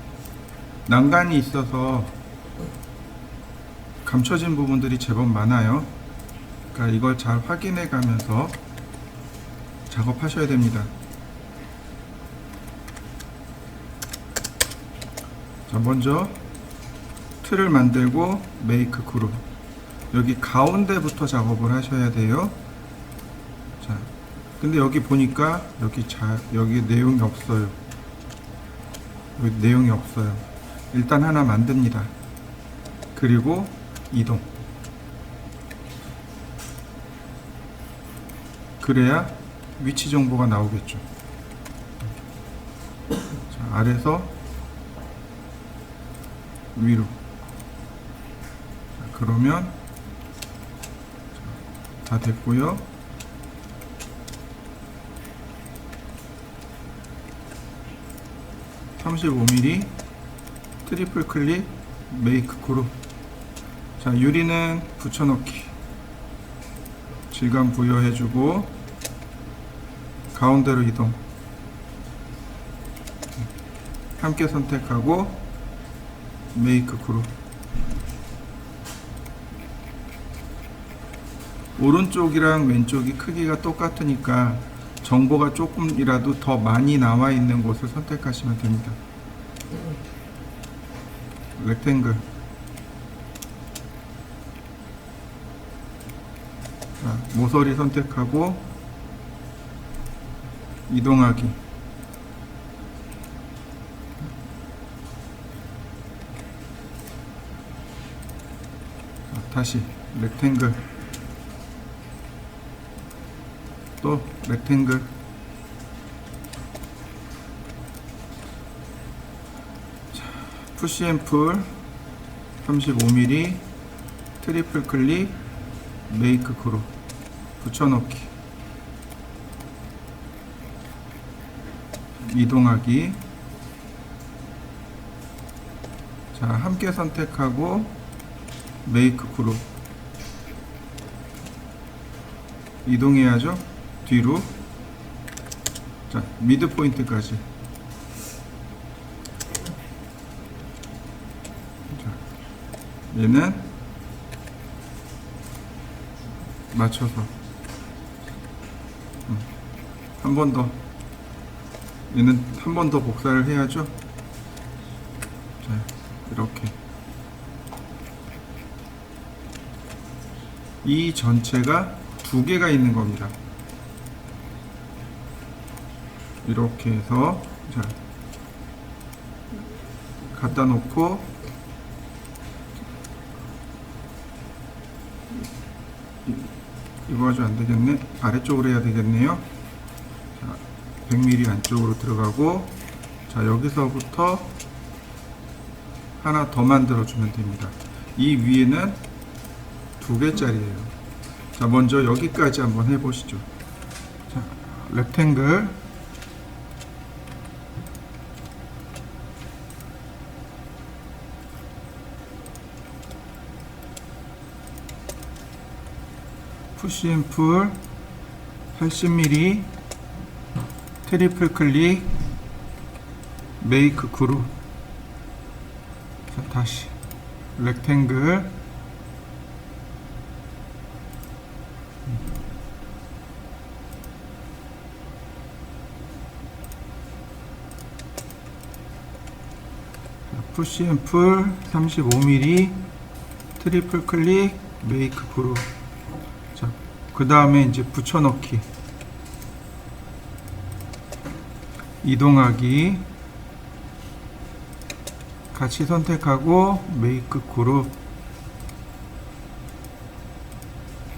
난간이 있어서 감춰진 부분들이 제법 많아요. 그러니까 이걸 잘 확인해 가면서 작업하셔야 됩니다. 자, 먼저 틀을 만들고 메이크 그룹, 여기 가운데부터 작업을 하셔야 돼요. 자, 근데 여기 보니까 여기 내용이 없어요. 여기 내용이 없어요. 일단 하나 만듭니다. 그리고 이동. 그래야 위치 정보가 나오겠죠. 자, 아래서 위로. 자, 그러면 다 됐고요. (35mm) 트리플 클릭, 메이크 그룹. 자, 유리는 붙여넣기, 질감 부여해주고 가운데로 이동, 함께 선택하고 메이크 그룹. 오른쪽이랑 왼쪽이 크기가 똑같으니까 정보가 조금이라도 더 많이 나와 있는 곳을 선택하시면 됩니다. 렉탱글. 자, 모서리 선택하고 이동하기. 자, 다시 렉탱글, 또 렉탱글. 자, 푸시 앰플 35mm, 트리플 클릭, 메이크 그룹, 붙여넣기, 이동하기. 자, 함께 선택하고 메이크 그룹, 이동해야죠. 뒤로 자, 미드 포인트까지. 자, 얘는 맞춰서 한 번 더, 얘는 한 번 더 복사를 해야죠. 자, 이렇게 이 전체가 두 개가 있는 겁니다. 이렇게 해서 자, 갖다 놓고 이거 아주 안 되겠네. 아래쪽으로 해야 되겠네요. 자, 100mm 안쪽으로 들어가고, 자, 여기서부터 하나 더 만들어 주면 됩니다. 이 위에는 두 개짜리예요. 자, 먼저 여기까지 한번 해 보시죠. 자, 렉탱글 푸시 앤 풀 80mm 트리플 클릭 메이크 그룹. 자, 다시 렉탱글 푸시 앤 풀 35mm 트리플 클릭 메이크 그룹. 자, 그 다음에 이제 붙여넣기, 이동하기 같이 선택하고 메이크 그룹.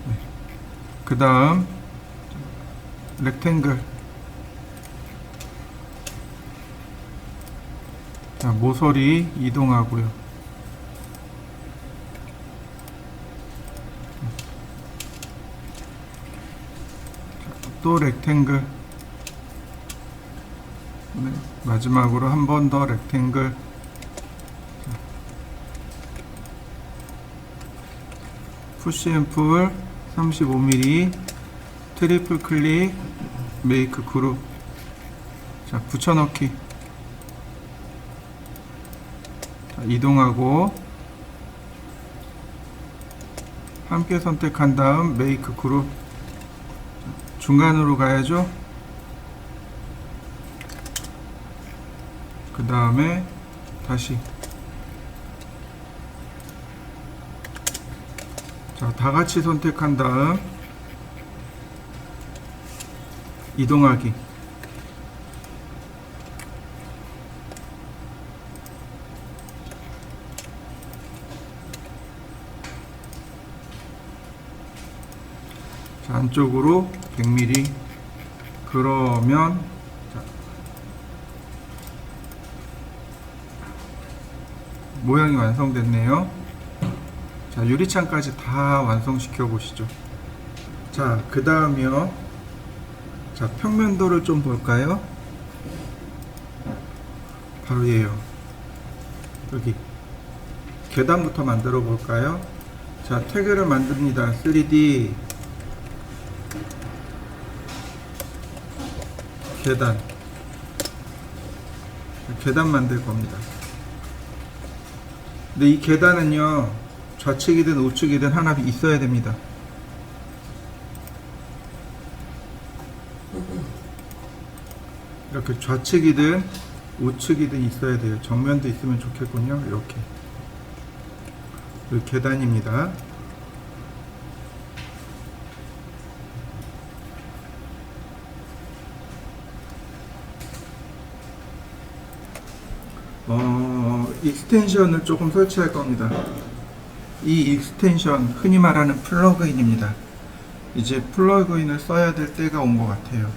네. 그 다음 렉탱글, 자, 모서리 이동하고요. 자, 또 렉탱글. 네. 마지막으로 한 번 더 렉탱글. 푸시 앤 풀 35mm 트리플 클릭 메이크 그룹. 자, 붙여넣기. 자, 이동하고 함께 선택한 다음 메이크 그룹. 자, 중간으로 가야죠. 그 다음에 다시, 자, 다 같이 선택한 다음 이동하기. 자, 안쪽으로 100mm. 그러면 자, 모양이 완성됐네요. 자, 유리창까지 다 완성시켜 보시죠. 자, 그 다음이요. 자, 평면도를 좀 볼까요? 바로 얘요. 여기 계단부터 만들어 볼까요? 자, 태그를 만듭니다. 3D 계단. 계단 만들 겁니다. 근데 이 계단은요, 좌측이든 우측이든 하나 있어야 됩니다. 이렇게 좌측이든 우측이든 있어야 돼요. 정면도 있으면 좋겠군요. 이렇게. 여기 계단입니다. 익스텐션을 조금 설치할 겁니다. 이 익스텐션, 흔히 말하는 플러그인입니다. 이제 플러그인을 써야 될 때가 온 것 같아요.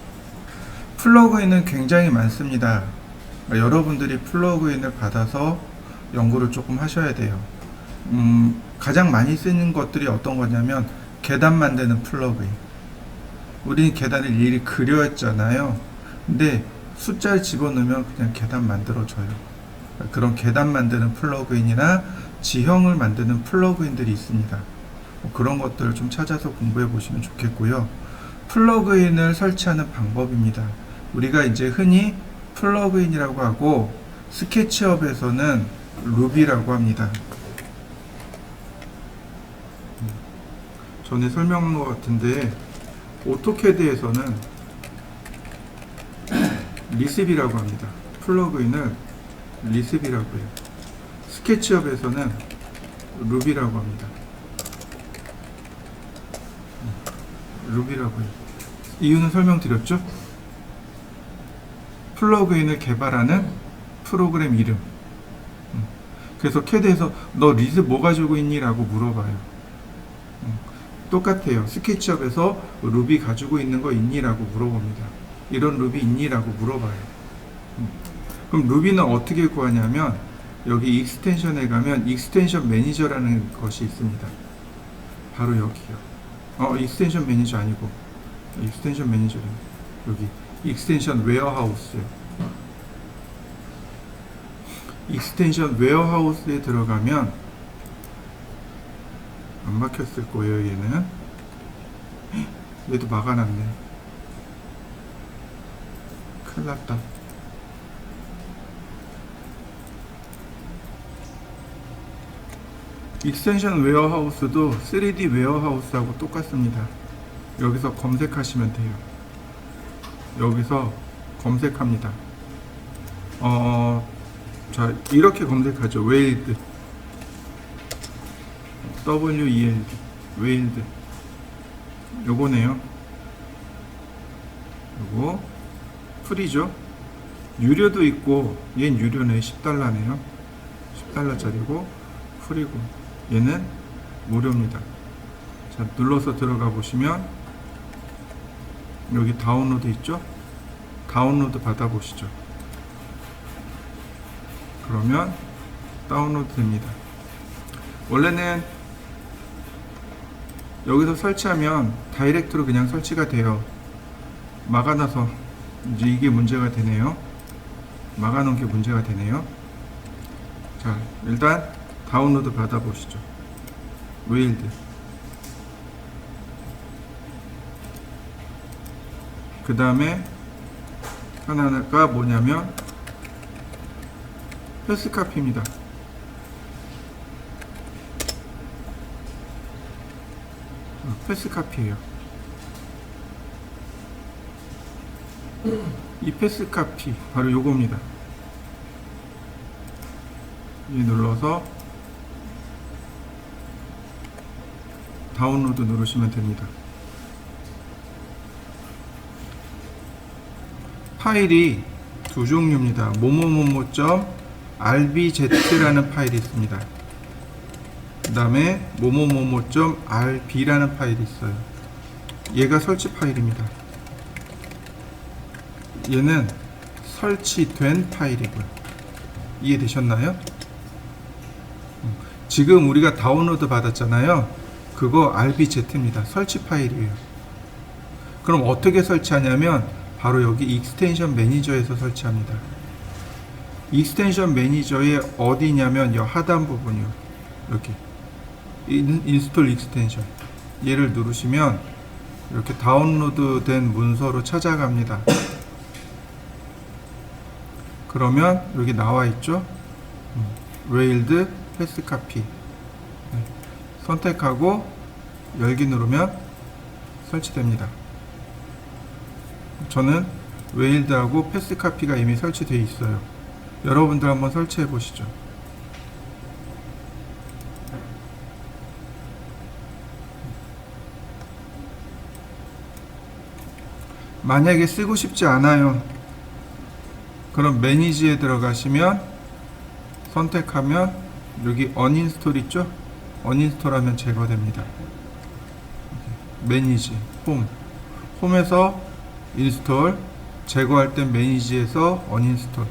플러그인은 굉장히 많습니다. 여러분들이 플러그인을 받아서 연구를 조금 하셔야 돼요. 가장 많이 쓰는 것들이 어떤 거냐면 계단 만드는 플러그인. 우리는 계단을 일일이 그렸잖아요. 근데 숫자를 집어넣으면 그냥 계단 만들어져요. 그런 계단 만드는 플러그인이나 지형을 만드는 플러그인들이 있습니다. 그런 것들을 좀 찾아서 공부해 보시면 좋겠고요. 플러그인을 설치하는 방법입니다. 우리가 이제 흔히 플러그인이라고 하고 스케치업에서는 루비라고 합니다. 전에 설명한 것 같은데 오토캐드에서는 리습이라고 합니다. 플러그인을 리습이라고 해요. 스케치업에서는 루비라고 합니다. 루비라고 해요. 이유는 설명드렸죠? 플러그인을 개발하는 프로그램 이름. 그래서 캐드에서 너 리습 뭐 가지고 있니? 라고 물어봐요. 똑같아요. 스케치업에서 루비 가지고 있는 거 있니? 라고 물어봅니다. 이런 루비 있니? 라고 물어봐요. 그럼 루비는 어떻게 구하냐면 여기 익스텐션에 가면 익스텐션 매니저라는 것이 있습니다. 바로 여기요. 익스텐션 매니저 아니고 익스텐션 매니저래. 여기 익스텐션 웨어하우스요. 익스텐션 웨어하우스에 들어가면 안 막혔을 거예요. 얘는 얘도 막아놨네. 큰일 났다. 익스텐션 웨어하우스도 3D 웨어하우스하고 똑같습니다. 여기서 검색하시면 돼요. 여기서 검색합니다. 자, 이렇게 검색하죠. 웨일드 WELD 웨일드 요거네요. 요거 프리죠. 유료도 있고 얘는 유료네. $10네요. $10짜리고 프리고 얘는 무료입니다. 자, 눌러서 들어가 보시면 여기 다운로드 있죠? 다운로드 받아 보시죠. 그러면 다운로드 됩니다. 원래는 여기서 설치하면 다이렉트로 그냥 설치가 돼요. 막아놔서 이제 이게 문제가 되네요. 막아놓은 게 문제가 되네요. 자, 일단 다운로드 받아 보시죠. 웨일드 그 다음에 하나가 뭐냐면 패스카피입니다. 패스카피예요. 이 패스카피 바로 요겁니다. 이 눌러서 다운로드 누르시면 됩니다. 파일이 두 종류입니다. momomomo.rbz라는 파일이 있습니다. 그 다음에 momomomo.rb라는 파일이 있어요. 얘가 설치 파일입니다. 얘는 설치된 파일이고요. 이해되셨나요? 지금 우리가 다운로드 받았잖아요. 그거 rbz입니다. 설치 파일이에요. 그럼 어떻게 설치하냐면 바로 여기 익스텐션 매니저에서 설치합니다. 익스텐션 매니저의 어디냐면 이 하단 부분이요. 여기 인스톨 익스텐션 얘를 누르시면 이렇게 다운로드 된 문서로 찾아갑니다. 그러면 여기 나와 있죠. 웨일드 패스카피 선택하고 열기 누르면 설치됩니다. 저는 웨일드하고 패스카피가 이미 설치되어 있어요. 여러분들 한번 설치해 보시죠. 만약에 쓰고 싶지 않아요. 그럼 매니지에 들어가시면 선택하면 여기 언인스톨 있죠? 언인스톨 하면 제거됩니다. 매니지, 홈에서 인스톨, 제거할 땐 매니지에서 언인스톨.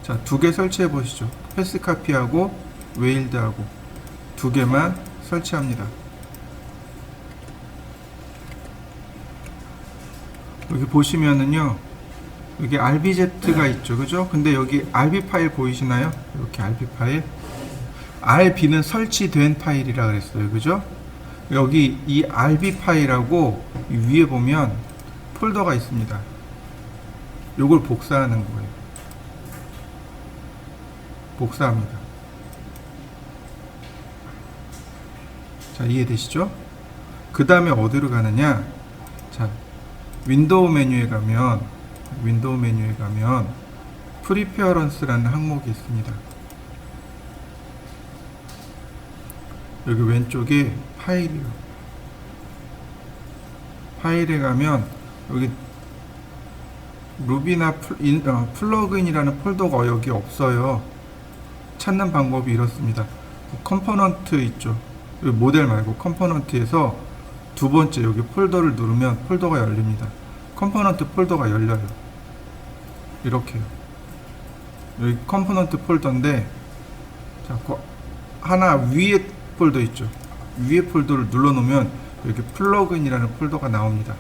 자, 두 개 설치해 보시죠. 패스카피하고 웨일드하고 두 개만 설치합니다. 여기 보시면은요, 여기 rbz가 있죠, 그죠? 근데 여기 rb 파일 보이시나요? 이렇게 rb 파일. rb는 설치된 파일이라 그랬어요, 그죠? 여기 이 rb 파일하고 이 위에 보면 폴더가 있습니다. 요걸 복사하는 거예요. 복사합니다. 자, 이해되시죠? 그 다음에 어디로 가느냐? 자, 윈도우 메뉴에 가면 프리페어런스라는 항목이 있습니다. 여기 왼쪽에 파일이요. 파일에 가면 여기 루비나 플러그인이라는 폴더가 여기 없어요. 찾는 방법이 이렇습니다. 컴포넌트 있죠. 여기 모델 말고 컴포넌트에서 두 번째 여기 폴더를 누르면 폴더가 열립니다. 컴포넌트 폴더가 열려요. 이렇게요. 여기 컴포넌트 폴더인데, 자, 하나 위에 폴더 있죠. 위에 폴더를 눌러 놓으면 여기 플러그인이라는 폴더가 나옵니다.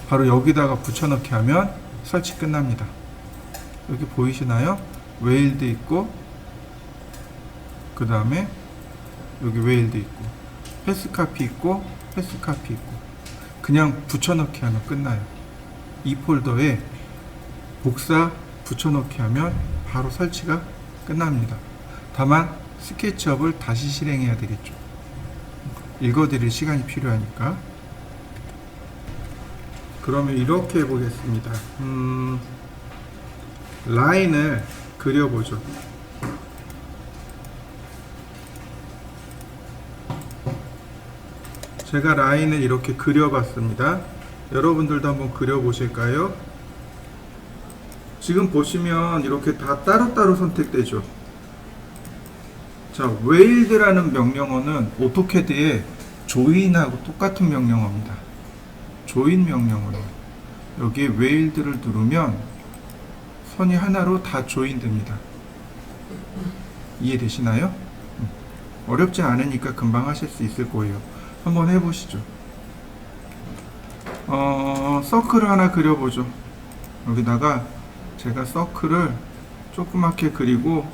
바로 여기다가 붙여넣기 하면 설치 끝납니다. 여기 보이시나요? 웨일드 있고, 그 다음에 여기 웨일드 있고, 패스카피 있고, 패스카피 있고, 그냥 붙여넣기 하면 끝나요. 이 폴더에 복사 붙여넣기 하면 바로 설치가 끝납니다. 다만 스케치업을 다시 실행해야 되겠죠. 읽어드릴 시간이 필요하니까. 그러면 이렇게 해보겠습니다. 라인을 그려보죠. 제가 라인을 이렇게 그려봤습니다. 여러분들도 한번 그려보실까요? 지금 보시면 이렇게 다 따로따로 선택되죠. 자, 웨일드라는 명령어는 오토캐드의 조인하고 똑같은 명령어입니다. 조인 명령어예요. 여기에 웨일드를 누르면 선이 하나로 다 조인됩니다. 이해되시나요? 어렵지 않으니까 금방 하실 수 있을 거예요. 한번 해보시죠. 서클을 하나 그려보죠. 여기다가 제가 서클을 조그맣게 그리고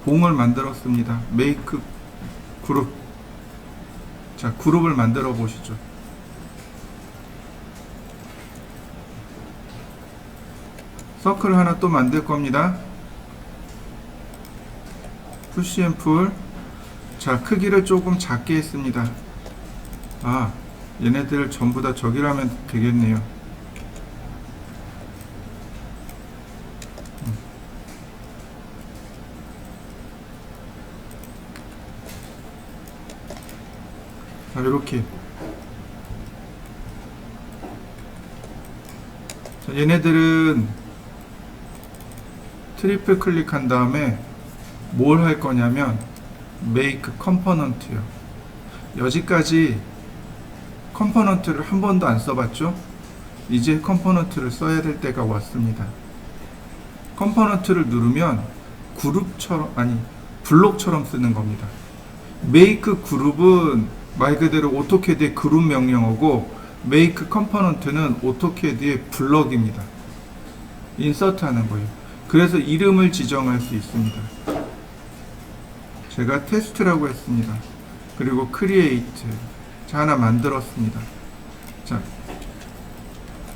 봉을 만들었습니다. 메이크 그룹. 자, 그룹을 만들어 보시죠. 서클을 하나 또 만들 겁니다. 푸시 앤 풀. 자, 크기를 조금 작게 했습니다. 아, 얘네들 전부 다 저기로 하면 되겠네요. 자, 이렇게. 자, 얘네들은 트리플 클릭한 다음에 뭘 할 거냐면 make component요. 여지까지 컴포넌트를 한 번도 안 써봤죠? 이제 컴포넌트를 써야 될 때가 왔습니다. 컴포넌트를 누르면 그룹처럼, 아니 블록처럼 쓰는 겁니다. make 그룹은 말 그대로 오토캐드의 그룹 명령어고, make 컴포넌트는 오토캐드의 블럭입니다. 인서트 하는 거예요. 그래서 이름을 지정할 수 있습니다. 제가 테스트라고 했습니다. 그리고 create. 자, 하나 만들었습니다. 자,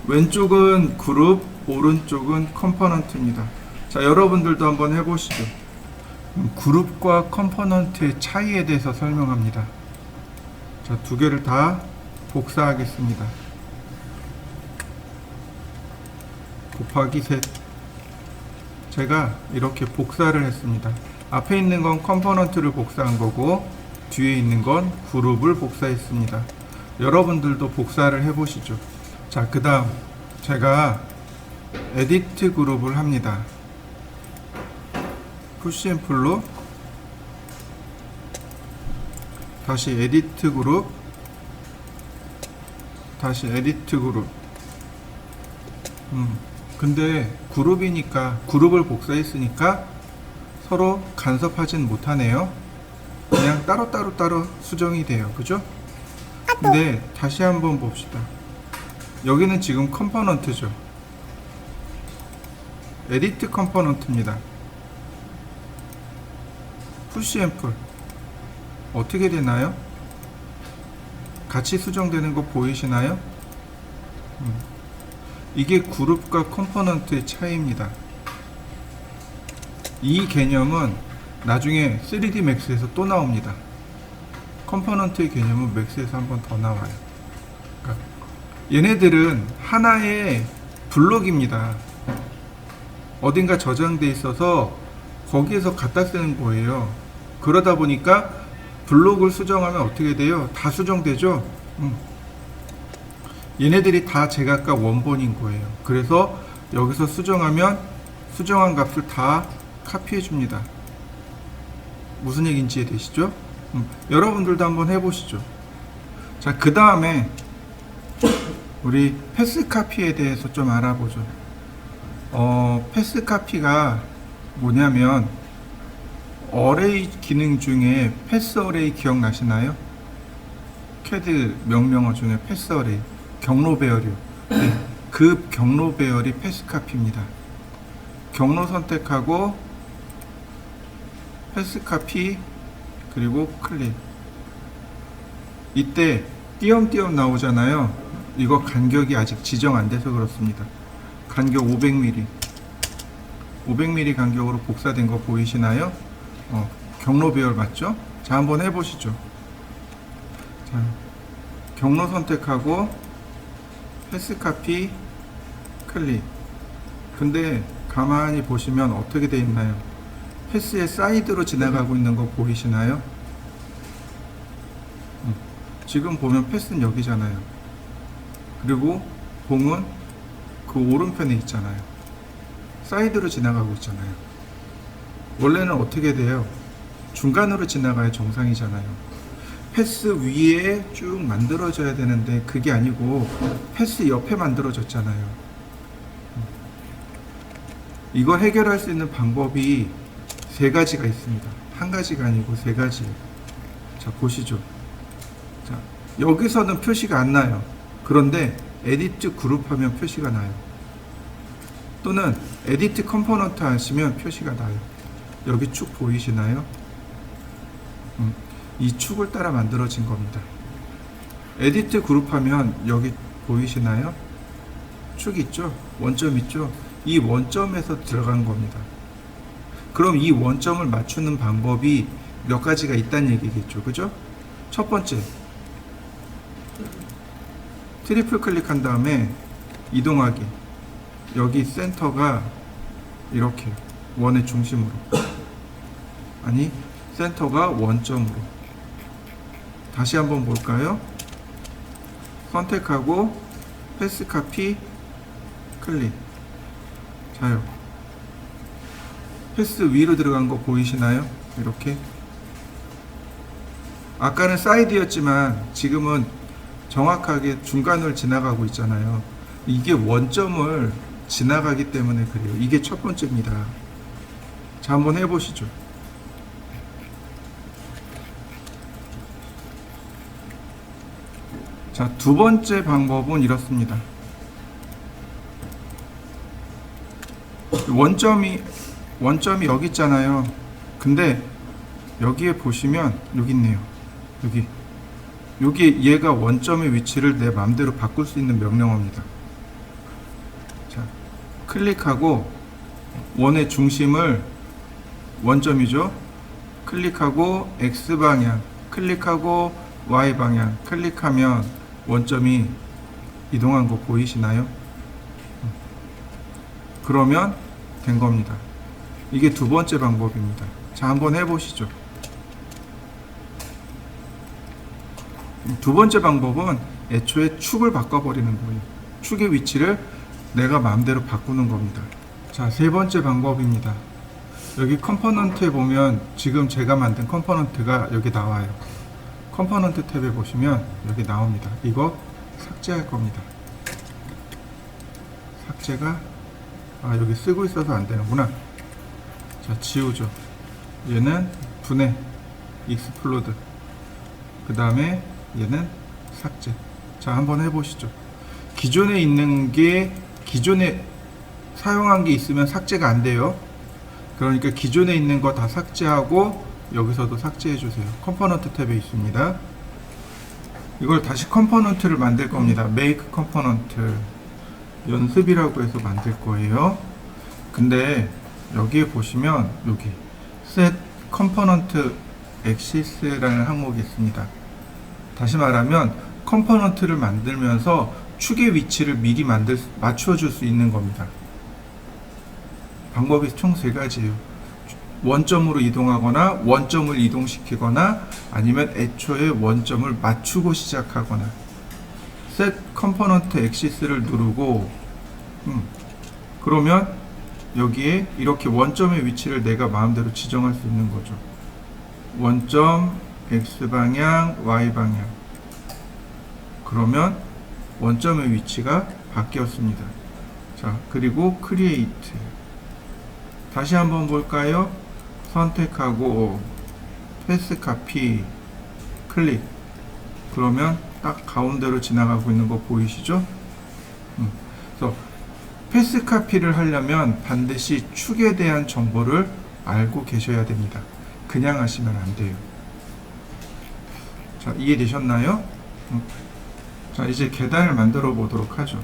왼쪽은 그룹, 오른쪽은 컴포넌트입니다. 자, 여러분들도 한번 해보시죠. 그룹과 컴포넌트의 차이에 대해서 설명합니다. 자, 두 개를 다 복사하겠습니다. 곱하기 셋. 제가 이렇게 복사를 했습니다. 앞에 있는 건 컴포넌트를 복사한 거고, 뒤에 있는 건 그룹을 복사했습니다. 여러분들도 복사를 해보시죠. 자, 그 다음 제가 에디트 그룹을 합니다. 푸시 앤 풀로 다시 에디트 그룹, 다시 에디트 그룹. 근데 그룹이니까, 그룹을 복사했으니까 서로 간섭하진 못하네요. 그냥 따로 수정이 돼요. 그죠? 근데 다시 한번 봅시다. 여기는 지금 컴포넌트죠. 에디트 컴포넌트입니다. 푸시 앤 풀 어떻게 되나요? 같이 수정되는 거 보이시나요? 이게 그룹과 컴포넌트의 차이입니다. 이 개념은 나중에 3D 맥스에서 또 나옵니다. 컴포넌트의 개념은 맥스에서 한 번 더 나와요. 그러니까 얘네들은 하나의 블록입니다. 어딘가 저장돼 있어서 거기에서 갖다 쓰는 거예요. 그러다 보니까 블록을 수정하면 어떻게 돼요? 다 수정되죠? 얘네들이 다 제각각 원본인 거예요. 그래서 여기서 수정하면 수정한 값을 다 카피해 줍니다. 무슨 얘기인지 이해되시죠? 여러분들도 한번 해보시죠. 자, 그 다음에 우리 패스 카피에 대해서 좀 알아보죠. 패스 카피가 뭐냐면 어레이 기능 중에 패스 어레이 기억나시나요? CAD 명령어 중에 패스 어레이, 경로 배열이요. 네, 그 경로 배열이 패스 카피입니다. 경로 선택하고 패스 카피 그리고 클릭. 이때 띄엄띄엄 나오잖아요. 이거 간격이 아직 지정 안 돼서 그렇습니다. 간격 500mm 500mm 간격으로 복사된 거 보이시나요? 경로 배열 맞죠? 자, 한번 해보시죠. 자, 경로 선택하고 패스 카피 클릭. 근데 가만히 보시면 어떻게 돼 있나요? 패스의 사이드로 지나가고 있는 거 보이시나요? 지금 보면 패스는 여기잖아요. 그리고 봉은 그 오른편에 있잖아요. 사이드로 지나가고 있잖아요. 원래는 어떻게 돼요? 중간으로 지나가야 정상이잖아요. 패스 위에 쭉 만들어져야 되는데 그게 아니고 패스 옆에 만들어졌잖아요. 이걸 해결할 수 있는 방법이 세 가지가 있습니다. 한 가지가 아니고 세 가지. 자, 보시죠. 자, 여기서는 표시가 안 나요. 그런데 에디트 그룹 하면 표시가 나요. 또는 에디트 컴포넌트 하시면 표시가 나요. 여기 축 보이시나요? 이 축을 따라 만들어진 겁니다. 에디트 그룹 하면 여기 보이시나요? 축 있죠? 원점 있죠? 이 원점에서 들어간 겁니다. 그럼 이 원점을 맞추는 방법이 몇 가지가 있다는 얘기겠죠. 그죠? 첫 번째, 트리플 클릭한 다음에 이동하기. 여기 센터가 이렇게 원의 중심으로, 아니 센터가 원점으로. 다시 한번 볼까요? 선택하고 패스 카피 클릭. 자요, 패스 위로 들어간 거 보이시나요? 이렇게. 아까는 사이드였지만 지금은 정확하게 중간을 지나가고 있잖아요. 이게 원점을 지나가기 때문에 그래요. 이게 첫 번째입니다. 자, 한번 해보시죠. 자, 두 번째 방법은 이렇습니다. 원점이 여기 있잖아요. 근데 여기에 보시면 여기 있네요. 여기 얘가 원점의 위치를 내 마음대로 바꿀 수 있는 명령어입니다. 자, 클릭하고 원의 중심을 원점이죠. 클릭하고 X방향, 클릭하고 Y방향, 클릭하면 원점이 이동한 거 보이시나요? 그러면 된 겁니다. 이게 두 번째 방법입니다. 자, 한번 해보시죠. 두 번째 방법은 애초에 축을 바꿔버리는 거예요. 축의 위치를 내가 마음대로 바꾸는 겁니다. 자, 세 번째 방법입니다. 여기 컴포넌트에 보면 지금 제가 만든 컴포넌트가 여기 나와요. 컴포넌트 탭에 보시면 여기 나옵니다. 이거 삭제할 겁니다. 삭제가 여기 쓰고 있어서 안 되는구나. 자, 지우죠. 얘는 분해, 익스플로드. 그 다음에 얘는 삭제. 자, 한번 해보시죠. 기존에 있는 게, 기존에 사용한 게 있으면 삭제가 안 돼요. 그러니까 기존에 있는 거 다 삭제하고 여기서도 삭제해 주세요. 컴포넌트 탭에 있습니다. 이걸 다시 컴포넌트를 만들 겁니다. make 컴포넌트 연습이라고 해서 만들 거예요. 근데 여기에 보시면 여기 set component axis라는 항목이 있습니다. 다시 말하면 컴포넌트를 만들면서 축의 위치를 미리 맞춰줄 수 있는 겁니다. 방법이 총 세 가지예요. 원점으로 이동하거나 원점을 이동시키거나 아니면 애초에 원점을 맞추고 시작하거나. set component axis를 누르고 그러면 여기에 이렇게 원점의 위치를 내가 마음대로 지정할 수 있는 거죠. 원점 X방향, Y방향. 그러면 원점의 위치가 바뀌었습니다. 자, 그리고 create. 다시 한번 볼까요? 선택하고 패스 카피 클릭. 그러면 딱 가운데로 지나가고 있는 거 보이시죠? 그래서 패스 카피를 하려면 반드시 축에 대한 정보를 알고 계셔야 됩니다. 그냥 하시면 안 돼요. 자, 이해되셨나요? 자, 이제 계단을 만들어 보도록 하죠.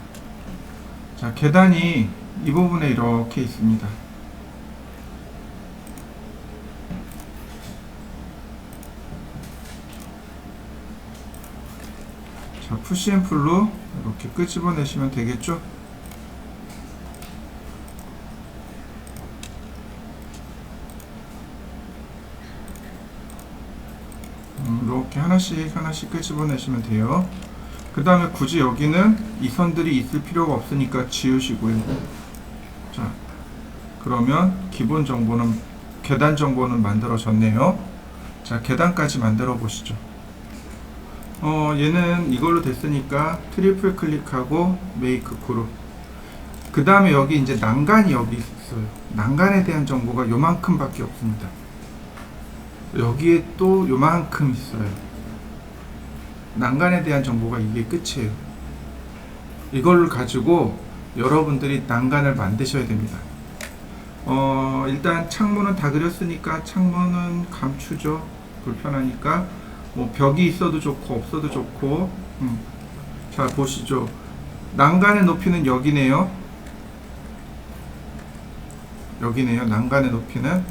자, 계단이 이 부분에 이렇게 있습니다. 자, 푸시 앤 풀로 이렇게 끄집어내시면 되겠죠? 이렇게 하나씩 끄집어내시면 돼요. 그 다음에 굳이 여기는 이 선들이 있을 필요가 없으니까 지우시고요. 자, 그러면 기본 정보는, 계단 정보는 만들어졌네요. 자, 계단까지 만들어 보시죠. 얘는 이걸로 됐으니까 트리플 클릭하고 메이크 그룹. 그 다음에 여기 이제 난간이 여기 있어요. 난간에 대한 정보가 요만큼 밖에 없습니다. 여기에 또 요만큼 있어요. 난간에 대한 정보가 이게 끝이에요. 이걸 가지고 여러분들이 난간을 만드셔야 됩니다. 일단 창문은 다 그렸으니까 창문은 감추죠. 불편하니까. 뭐 벽이 있어도 좋고 없어도 좋고. 자, 보시죠. 난간의 높이는 여기네요. 여기네요. 난간의 높이는.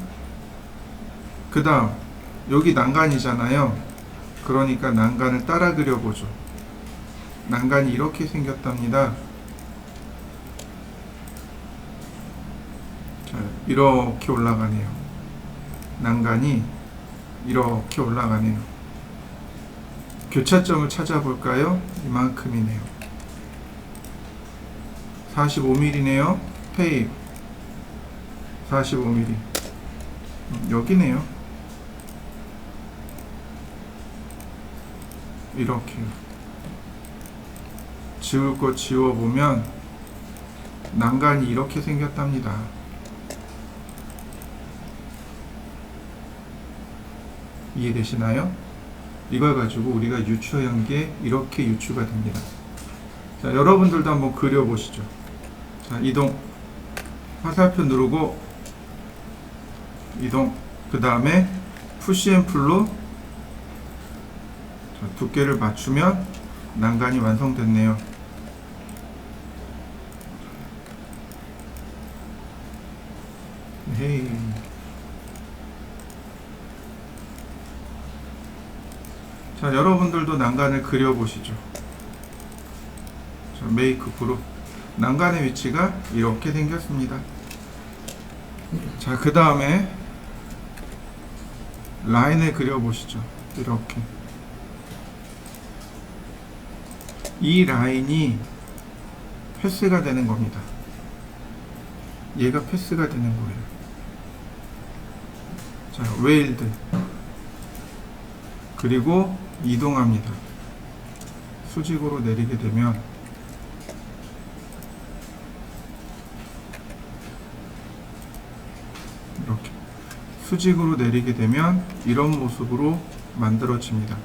그 다음 여기 난간이잖아요. 그러니까 난간을 따라 그려보죠. 난간이 이렇게 생겼답니다. 자, 이렇게 올라가네요. 난간이 이렇게 올라가네요. 교차점을 찾아볼까요? 이만큼이네요. 45mm네요. 테이프 45mm. 여기네요. 이렇게 지울 거 지워보면 난간이 이렇게 생겼답니다. 이해되시나요? 이걸 가지고 우리가 유추한 게 이렇게 유추가 됩니다. 자, 여러분들도 한번 그려보시죠. 자, 이동. 화살표 누르고 이동. 그 다음에 푸시 앤 풀로 두께를 맞추면 난간이 완성됐네요. 헤이. 자, 여러분들도 난간을 그려보시죠. 자, 메이크 그룹. 난간의 위치가 이렇게 생겼습니다. 자, 그 다음에 라인을 그려보시죠. 이렇게. 이 라인이 패스가 되는 겁니다. 얘가 패스가 되는 거예요. 자, 웨일드. 그리고 이동합니다. 수직으로 내리게 되면 이렇게 수직으로 내리게 되면 이런 모습으로 만들어집니다.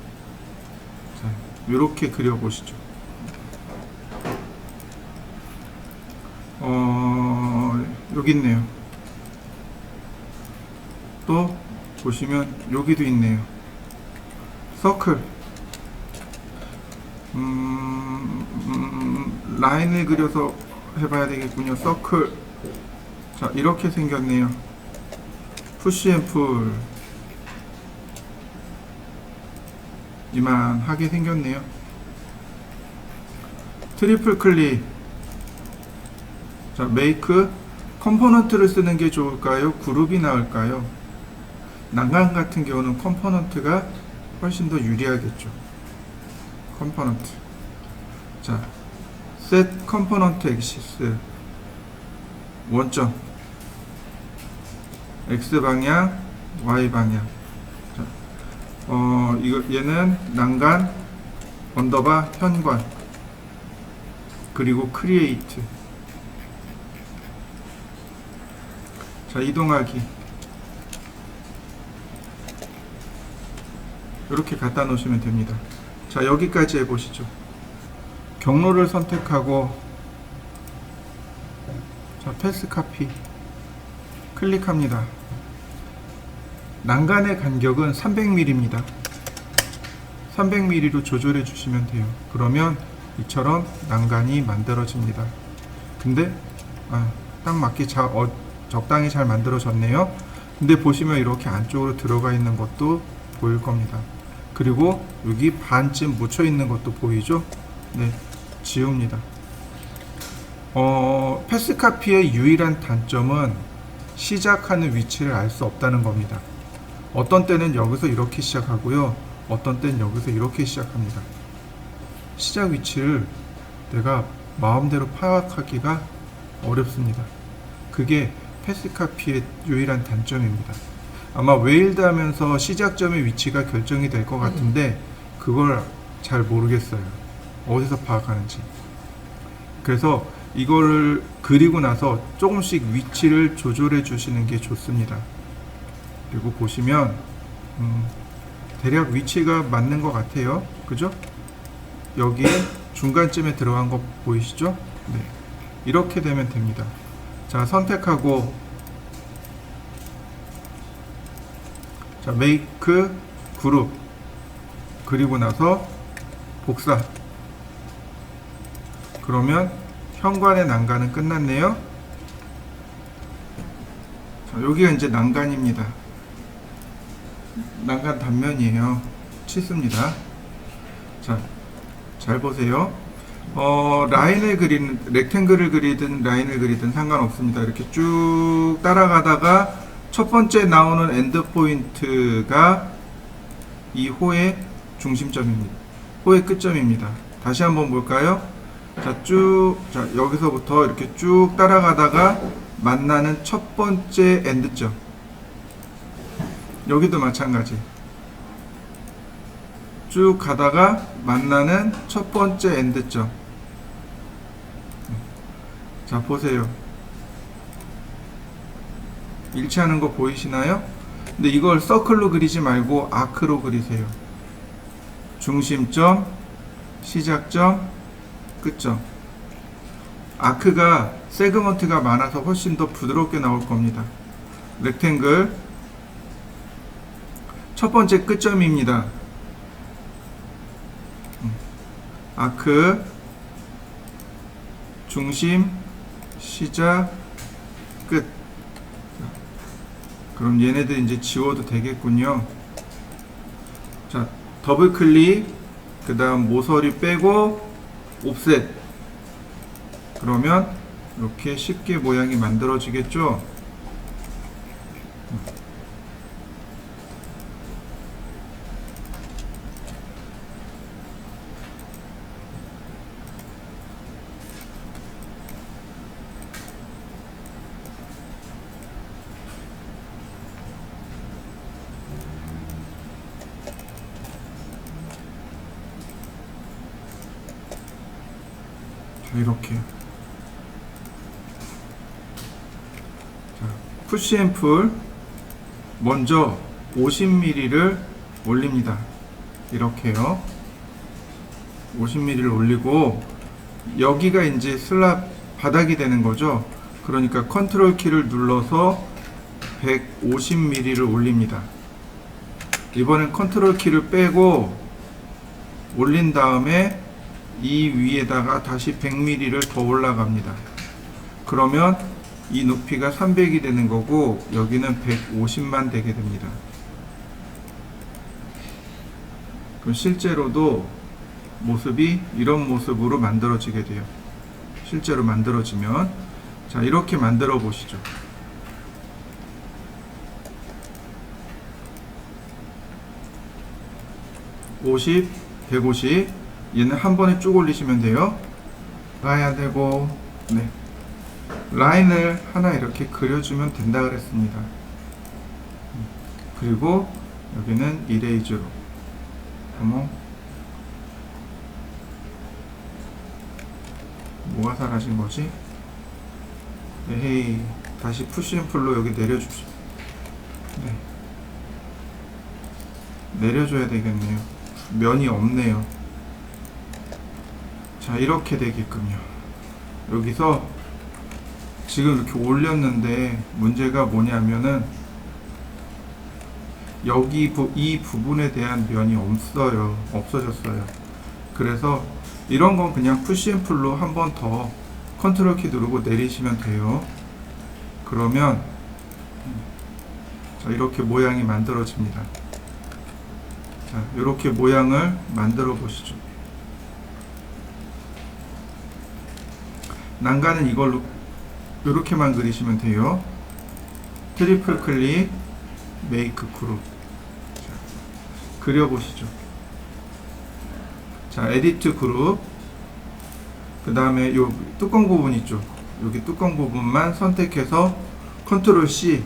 자, 이렇게 그려보시죠. 여기 있네요. 또 보시면 여기도 있네요. 서클. 라인을 그려서 해봐야 되겠군요. 서클. 자, 이렇게 생겼네요. 푸시 앤 풀. 이만하게 생겼네요. 트리플 클릭. 자, 메이크. 컴포넌트를 쓰는 게 좋을까요? 그룹이 나을까요? 난간 같은 경우는 컴포넌트가 훨씬 더 유리하겠죠. 컴포넌트. 자, set 컴포넌트 엑시스. 원점. X 방향, Y 방향. 자, 얘는 난간, 언더바, 현관. 그리고 크리에이트. 자, 이동하기. 이렇게 갖다 놓으시면 됩니다. 자, 여기까지 해보시죠. 경로를 선택하고, 자, 패스 카피 클릭합니다. 난간의 간격은 300mm입니다. 300mm로 조절해 주시면 돼요. 그러면 이처럼 난간이 만들어집니다. 근데 딱 맞게 적당히 잘 만들어졌네요. 근데 보시면 이렇게 안쪽으로 들어가 있는 것도 보일 겁니다. 그리고 여기 반쯤 묻혀 있는 것도 보이죠? 네, 지웁니다. 패스카피의 유일한 단점은 시작하는 위치를 알 수 없다는 겁니다. 어떤 때는 여기서 이렇게 시작하고요, 어떤 때는 여기서 이렇게 시작합니다. 시작 위치를 내가 마음대로 파악하기가 어렵습니다. 그게 패스카피의 유일한 단점입니다. 아마 웨일드 하면서 시작점의 위치가 결정이 될 것 같은데 그걸 잘 모르겠어요. 어디서 파악하는지. 그래서 이거를 그리고 나서 조금씩 위치를 조절해 주시는 게 좋습니다. 그리고 보시면 대략 위치가 맞는 것 같아요. 그죠? 여기에 중간쯤에 들어간 거 보이시죠? 네. 이렇게 되면 됩니다. 자, 선택하고, 자, 메이크 그룹. 그리고 나서 복사. 그러면 현관의 난간은 끝났네요. 자, 여기가 이제 난간입니다. 난간 단면이에요. 치수입니다. 자, 잘 보세요. 라인을 그리는, 렉탱글을 그리든 라인을 그리든 상관없습니다. 이렇게 쭉 따라가다가 첫 번째 나오는 엔드 포인트가 이 호의 중심점입니다. 호의 끝점입니다. 다시 한번 볼까요? 자, 자, 여기서부터 이렇게 쭉 따라가다가 만나는 첫 번째 엔드점. 여기도 마찬가지. 쭉 가다가 만나는 첫 번째 엔드점. 자, 보세요. 일치하는 거 보이시나요? 근데 이걸 서클로 그리지 말고 아크로 그리세요. 중심점, 시작점, 끝점. 아크가 세그먼트가 많아서 훨씬 더 부드럽게 나올 겁니다. 렉탱글 첫 번째 끝점입니다. 아크, 중심, 시작, 끝. 그럼 얘네들 이제 지워도 되겠군요. 자, 더블 클릭, 그 다음 모서리 빼고 옵셋. 그러면 이렇게 쉽게 모양이 만들어지겠죠. 이렇게. 자, 푸시 앤 풀. 먼저 50mm를 올립니다. 이렇게요. 50mm를 올리고 여기가 이제 슬랍 바닥이 되는 거죠. 그러니까 컨트롤 키를 눌러서 150mm를 올립니다. 이번엔 컨트롤 키를 빼고 올린 다음에 이 위에다가 다시 100mm를 더 올라갑니다. 그러면 이 높이가 300이 되는 거고 여기는 150만 되게 됩니다. 그럼 실제로도 모습이 이런 모습으로 만들어지게 돼요. 실제로 만들어지면, 자, 이렇게 만들어 보시죠. 50, 150. 얘는 한 번에 쭉 올리시면 돼요. 가야 되고, 네. 라인을 하나 이렇게 그려주면 된다 그랬습니다. 그리고 여기는 이레이저로. 어머, 뭐가 사라진 거지? 에헤이, 다시 푸시앤풀로 여기 내려줍시다. 네. 내려줘야 되겠네요. 면이 없네요. 자, 이렇게 되게끔요. 여기서 지금 이렇게 올렸는데 문제가 뭐냐면은 여기 이 부분에 대한 면이 없어졌어요. 그래서 이런 건 그냥 푸시앤풀로 한 번 더 컨트롤 키 누르고 내리시면 돼요. 그러면 자, 이렇게 모양이 만들어집니다. 자, 이렇게 모양을 만들어 보시죠. 난간은 이걸로 이렇게만 그리시면 돼요. 트리플 클릭, 메이크 그룹. 자, 그려보시죠. 자, 에디트 그룹. 그 다음에 요 뚜껑 부분 있죠. 여기 뚜껑 부분만 선택해서 컨트롤 C.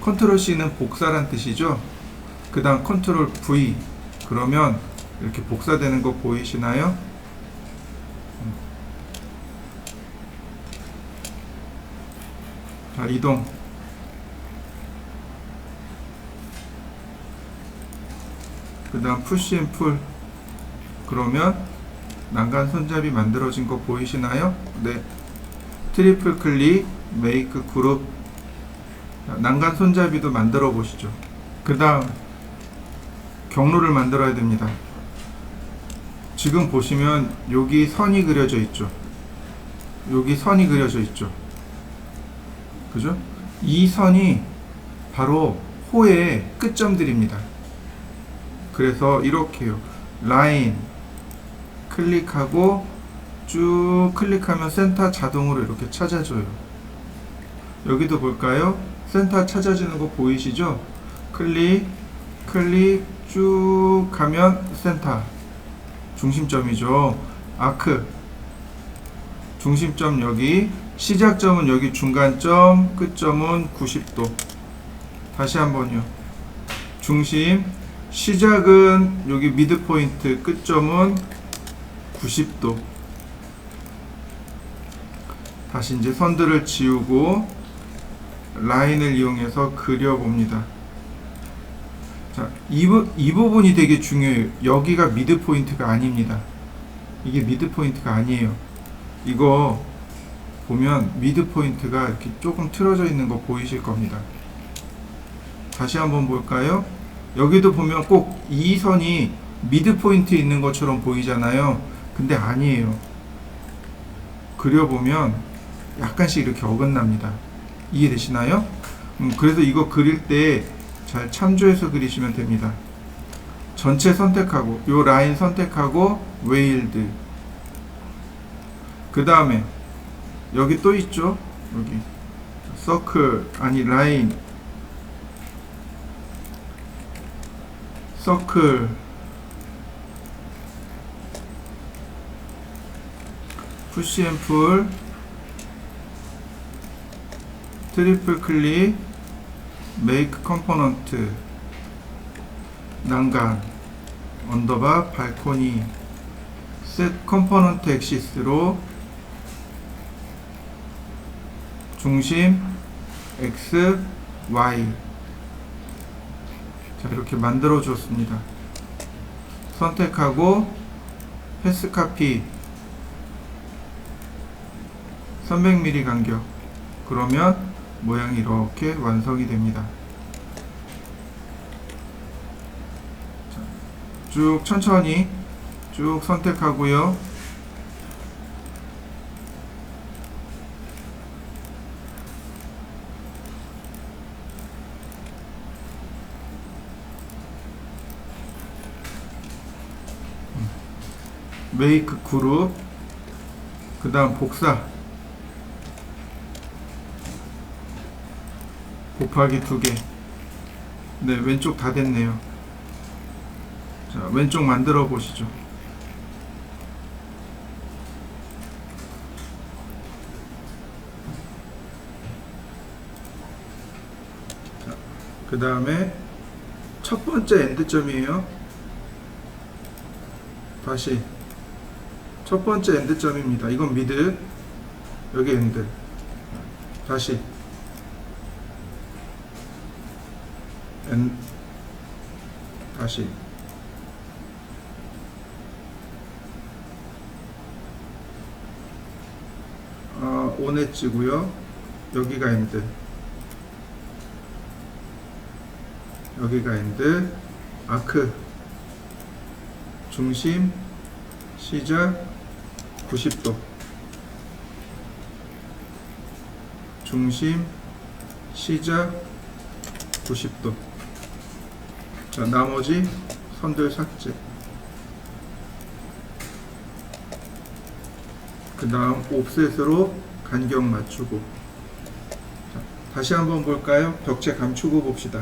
컨트롤 C는 복사란 뜻이죠. 그 다음 컨트롤 V. 그러면 이렇게 복사되는 거 보이시나요? 자, 이동. 그 다음 푸시 앤 풀. 그러면 난간 손잡이 만들어진 거 보이시나요? 네. 트리플 클릭, 메이크 그룹. 난간 손잡이도 만들어 보시죠. 그 다음 경로를 만들어야 됩니다. 지금 보시면 여기 선이 그려져 있죠. 여기 선이 그려져 있죠. 그죠? 이 선이 바로 호의 끝점들입니다. 그래서 이렇게요. 라인 클릭하고 쭉 클릭하면 센터 자동으로 이렇게 찾아줘요. 여기도 볼까요? 센터 찾아주는 거 보이시죠? 클릭 쭉 가면 센터 중심점이죠. 아크 중심점 여기, 시작점은 여기 중간점, 끝점은 90도. 다시 한번요. 중심, 시작은 여기 미드포인트, 끝점은 90도. 다시 이제 선들을 지우고 라인을 이용해서 그려봅니다. 자, 이 부분이 되게 중요해요. 여기가 미드포인트가 아닙니다. 이게 미드포인트가 아니에요. 이거 보면 미드포인트가 이렇게 조금 틀어져 있는 거 보이실 겁니다. 다시 한번 볼까요? 여기도 보면 꼭 이 선이 미드포인트 있는 것처럼 보이잖아요. 근데 아니에요. 그려보면 약간씩 이렇게 어긋납니다. 이해되시나요? 그래서 이거 그릴 때 잘 참조해서 그리시면 됩니다. 전체 선택하고 요 라인 선택하고 웨일드. 그 다음에 여기 또 있죠. 여기 서클 아니 라인 서클 푸시 앤 풀 트리플 클릭 메이크 컴포넌트 난간 언더바 발코니 셋 컴포넌트 엑시스로 중심 X, Y. 자, 이렇게 만들어 주었습니다. 선택하고 패스 카피 300mm 간격. 그러면 모양이 이렇게 완성이 됩니다. 자, 쭉 천천히 쭉 선택하고요. 메이크 그룹, 그 다음 복사 곱하기 2개. 네, 왼쪽 다 됐네요. 자, 왼쪽 만들어 보시죠. 그 다음에 첫 번째 엔드점이에요. 다시 첫 번째 엔드점입니다. 이건 미드, 여기 엔드. 다시 다시 온 엣지고요. 여기가 엔드, 여기가 엔드. 아크 중심 시작 90도, 중심 시작 90도. 자, 나머지 선들 삭제. 그 다음 옵셋으로 간격 맞추고. 자, 다시 한번 볼까요? 벽체 감추고 봅시다.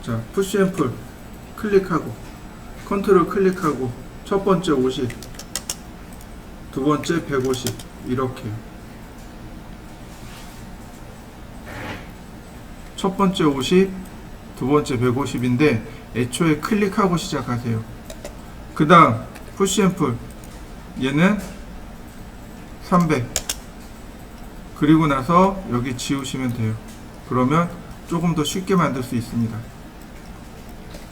자, 푸시 앤 풀 클릭하고 컨트롤 클릭하고 첫 번째 50, 두 번째 150, 이렇게. 첫 번째 50, 두 번째 150인데 애초에 클릭하고 시작하세요. 그 다음 푸시 앤 풀, 얘는 300. 그리고 나서 여기 지우시면 돼요. 그러면 조금 더 쉽게 만들 수 있습니다.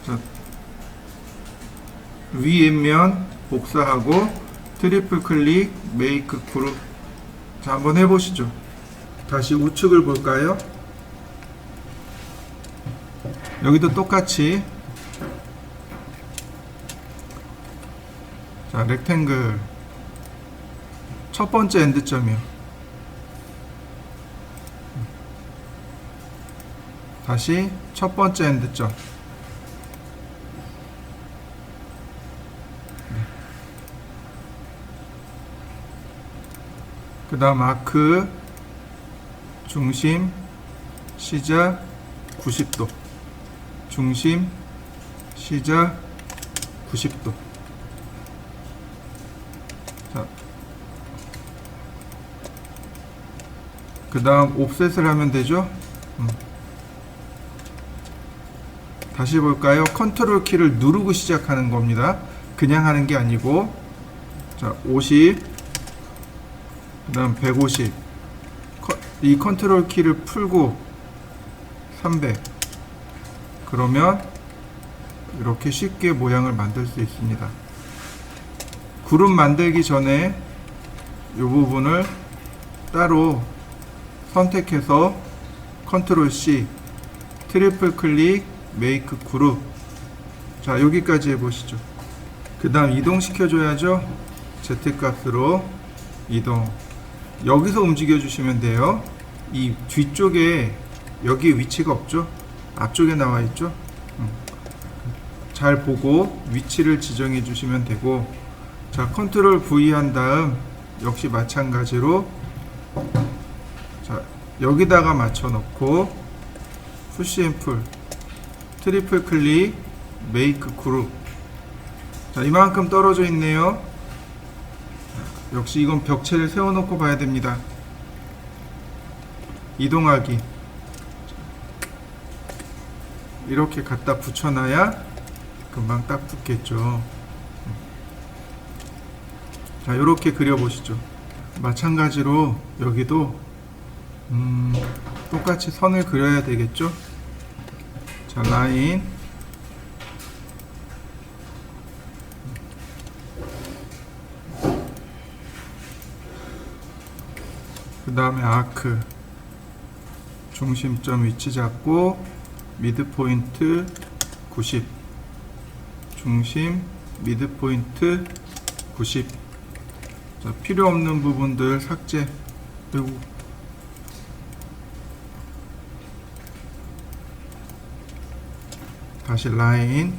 자, 위에면 복사하고 트리플 클릭 메이크 그룹. 자, 한번 해보시죠. 다시 우측을 볼까요? 여기도 똑같이. 자, 렉탱글 첫 번째 엔드점이요. 다시 첫 번째 엔드점. 그 다음 아크 중심 시작 90도, 중심 시작 90도. 자, 그 다음 옵셋을 하면 되죠. 다시 볼까요? 컨트롤 키를 누르고 시작하는 겁니다. 그냥 하는 게 아니고. 자, 50, 그 다음 150. 이 컨트롤 키를 풀고 300. 그러면 이렇게 쉽게 모양을 만들 수 있습니다. 그룹 만들기 전에 이 부분을 따로 선택해서 컨트롤 C, 트리플 클릭 메이크 그룹. 자, 여기까지 해보시죠. 그 다음 이동시켜 줘야죠. Z값으로 이동. 여기서 움직여 주시면 돼요. 이 뒤쪽에 여기 위치가 없죠? 앞쪽에 나와 있죠? 잘 보고 위치를 지정해 주시면 되고. 자, 컨트롤 V 한 다음 역시 마찬가지로, 자, 여기다가 맞춰 놓고 푸시 앤 풀 트리플 클릭 메이크 그룹. 자, 이만큼 떨어져 있네요. 역시 이건 벽체를 세워놓고 봐야 됩니다. 이동하기. 이렇게 갖다 붙여놔야 금방 딱 붙겠죠. 자, 이렇게 그려보시죠. 마찬가지로 여기도 똑같이 선을 그려야 되겠죠. 자, 라인, 그 다음에 아크 중심점 위치 잡고 미드 포인트 90, 중심 미드 포인트 90. 자, 필요 없는 부분들 삭제. 그리고 다시 라인.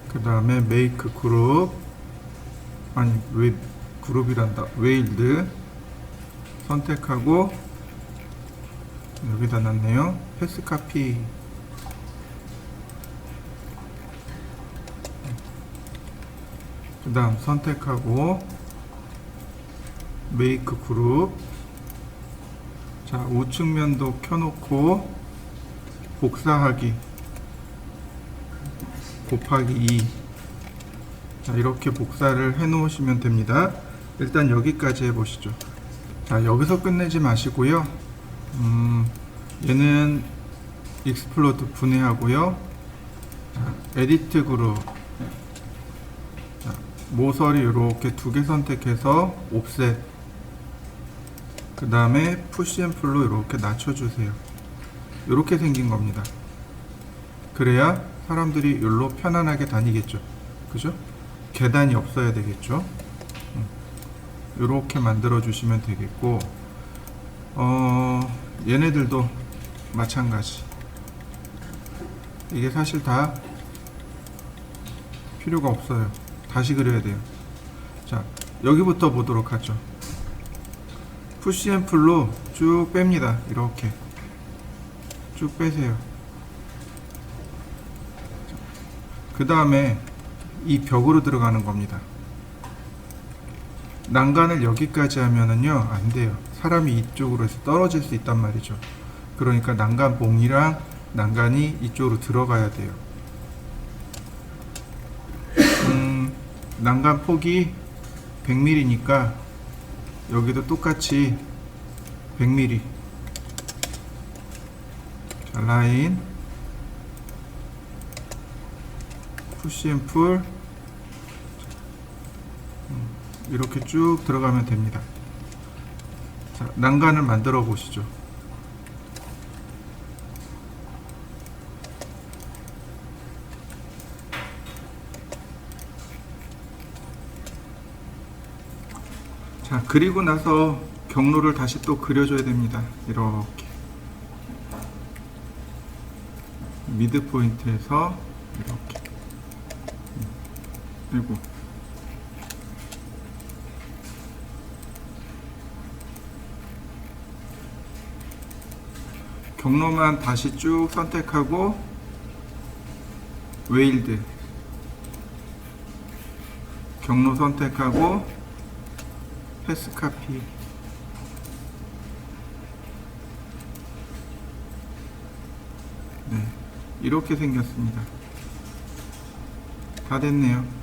그 다음에 메이크 그룹, 아니 왜 그룹이란다, 웨일드 선택하고 여기다 놨네요. 패스 카피. 그 다음 선택하고 메이크 그룹. 자, 우측면도 켜놓고 복사하기 곱하기 2. 자, 이렇게 복사를 해 놓으시면 됩니다. 일단 여기까지 해 보시죠. 자, 여기서 끝내지 마시고요. 얘는 익스플로드 분해하고요. 자, 에디트 그룹. 자, 모서리 이렇게 두 개 선택해서 옵셋. 그 다음에 푸시 앤 풀로 이렇게 낮춰주세요. 이렇게 생긴 겁니다. 그래야 사람들이 여기로 편안하게 다니겠죠. 그죠? 계단이 없어야 되겠죠. 이렇게 만들어 주시면 되겠고, 얘네들도 마찬가지. 이게 사실 다 필요가 없어요. 다시 그려야 돼요. 자, 여기부터 보도록 하죠. 푸시 앤 풀로 쭉 뺍니다. 이렇게 쭉 빼세요. 그 다음에 이 벽으로 들어가는 겁니다. 난간을 여기까지 하면은요, 안 돼요. 사람이 이쪽으로 해서 떨어질 수 있단 말이죠. 그러니까 난간 봉이랑 난간이 이쪽으로 들어가야 돼요. 난간 폭이 100mm니까 여기도 똑같이 100mm. 자, 라인 푸시 앤 풀 이렇게 쭉 들어가면 됩니다. 자, 난간을 만들어 보시죠. 자, 그리고 나서 경로를 다시 또 그려줘야 됩니다. 이렇게 미드 포인트에서 이렇게. 그리고 경로만 다시 쭉 선택하고 웨일드 경로 선택하고 패스 카피. 네, 이렇게 생겼습니다. 다 됐네요.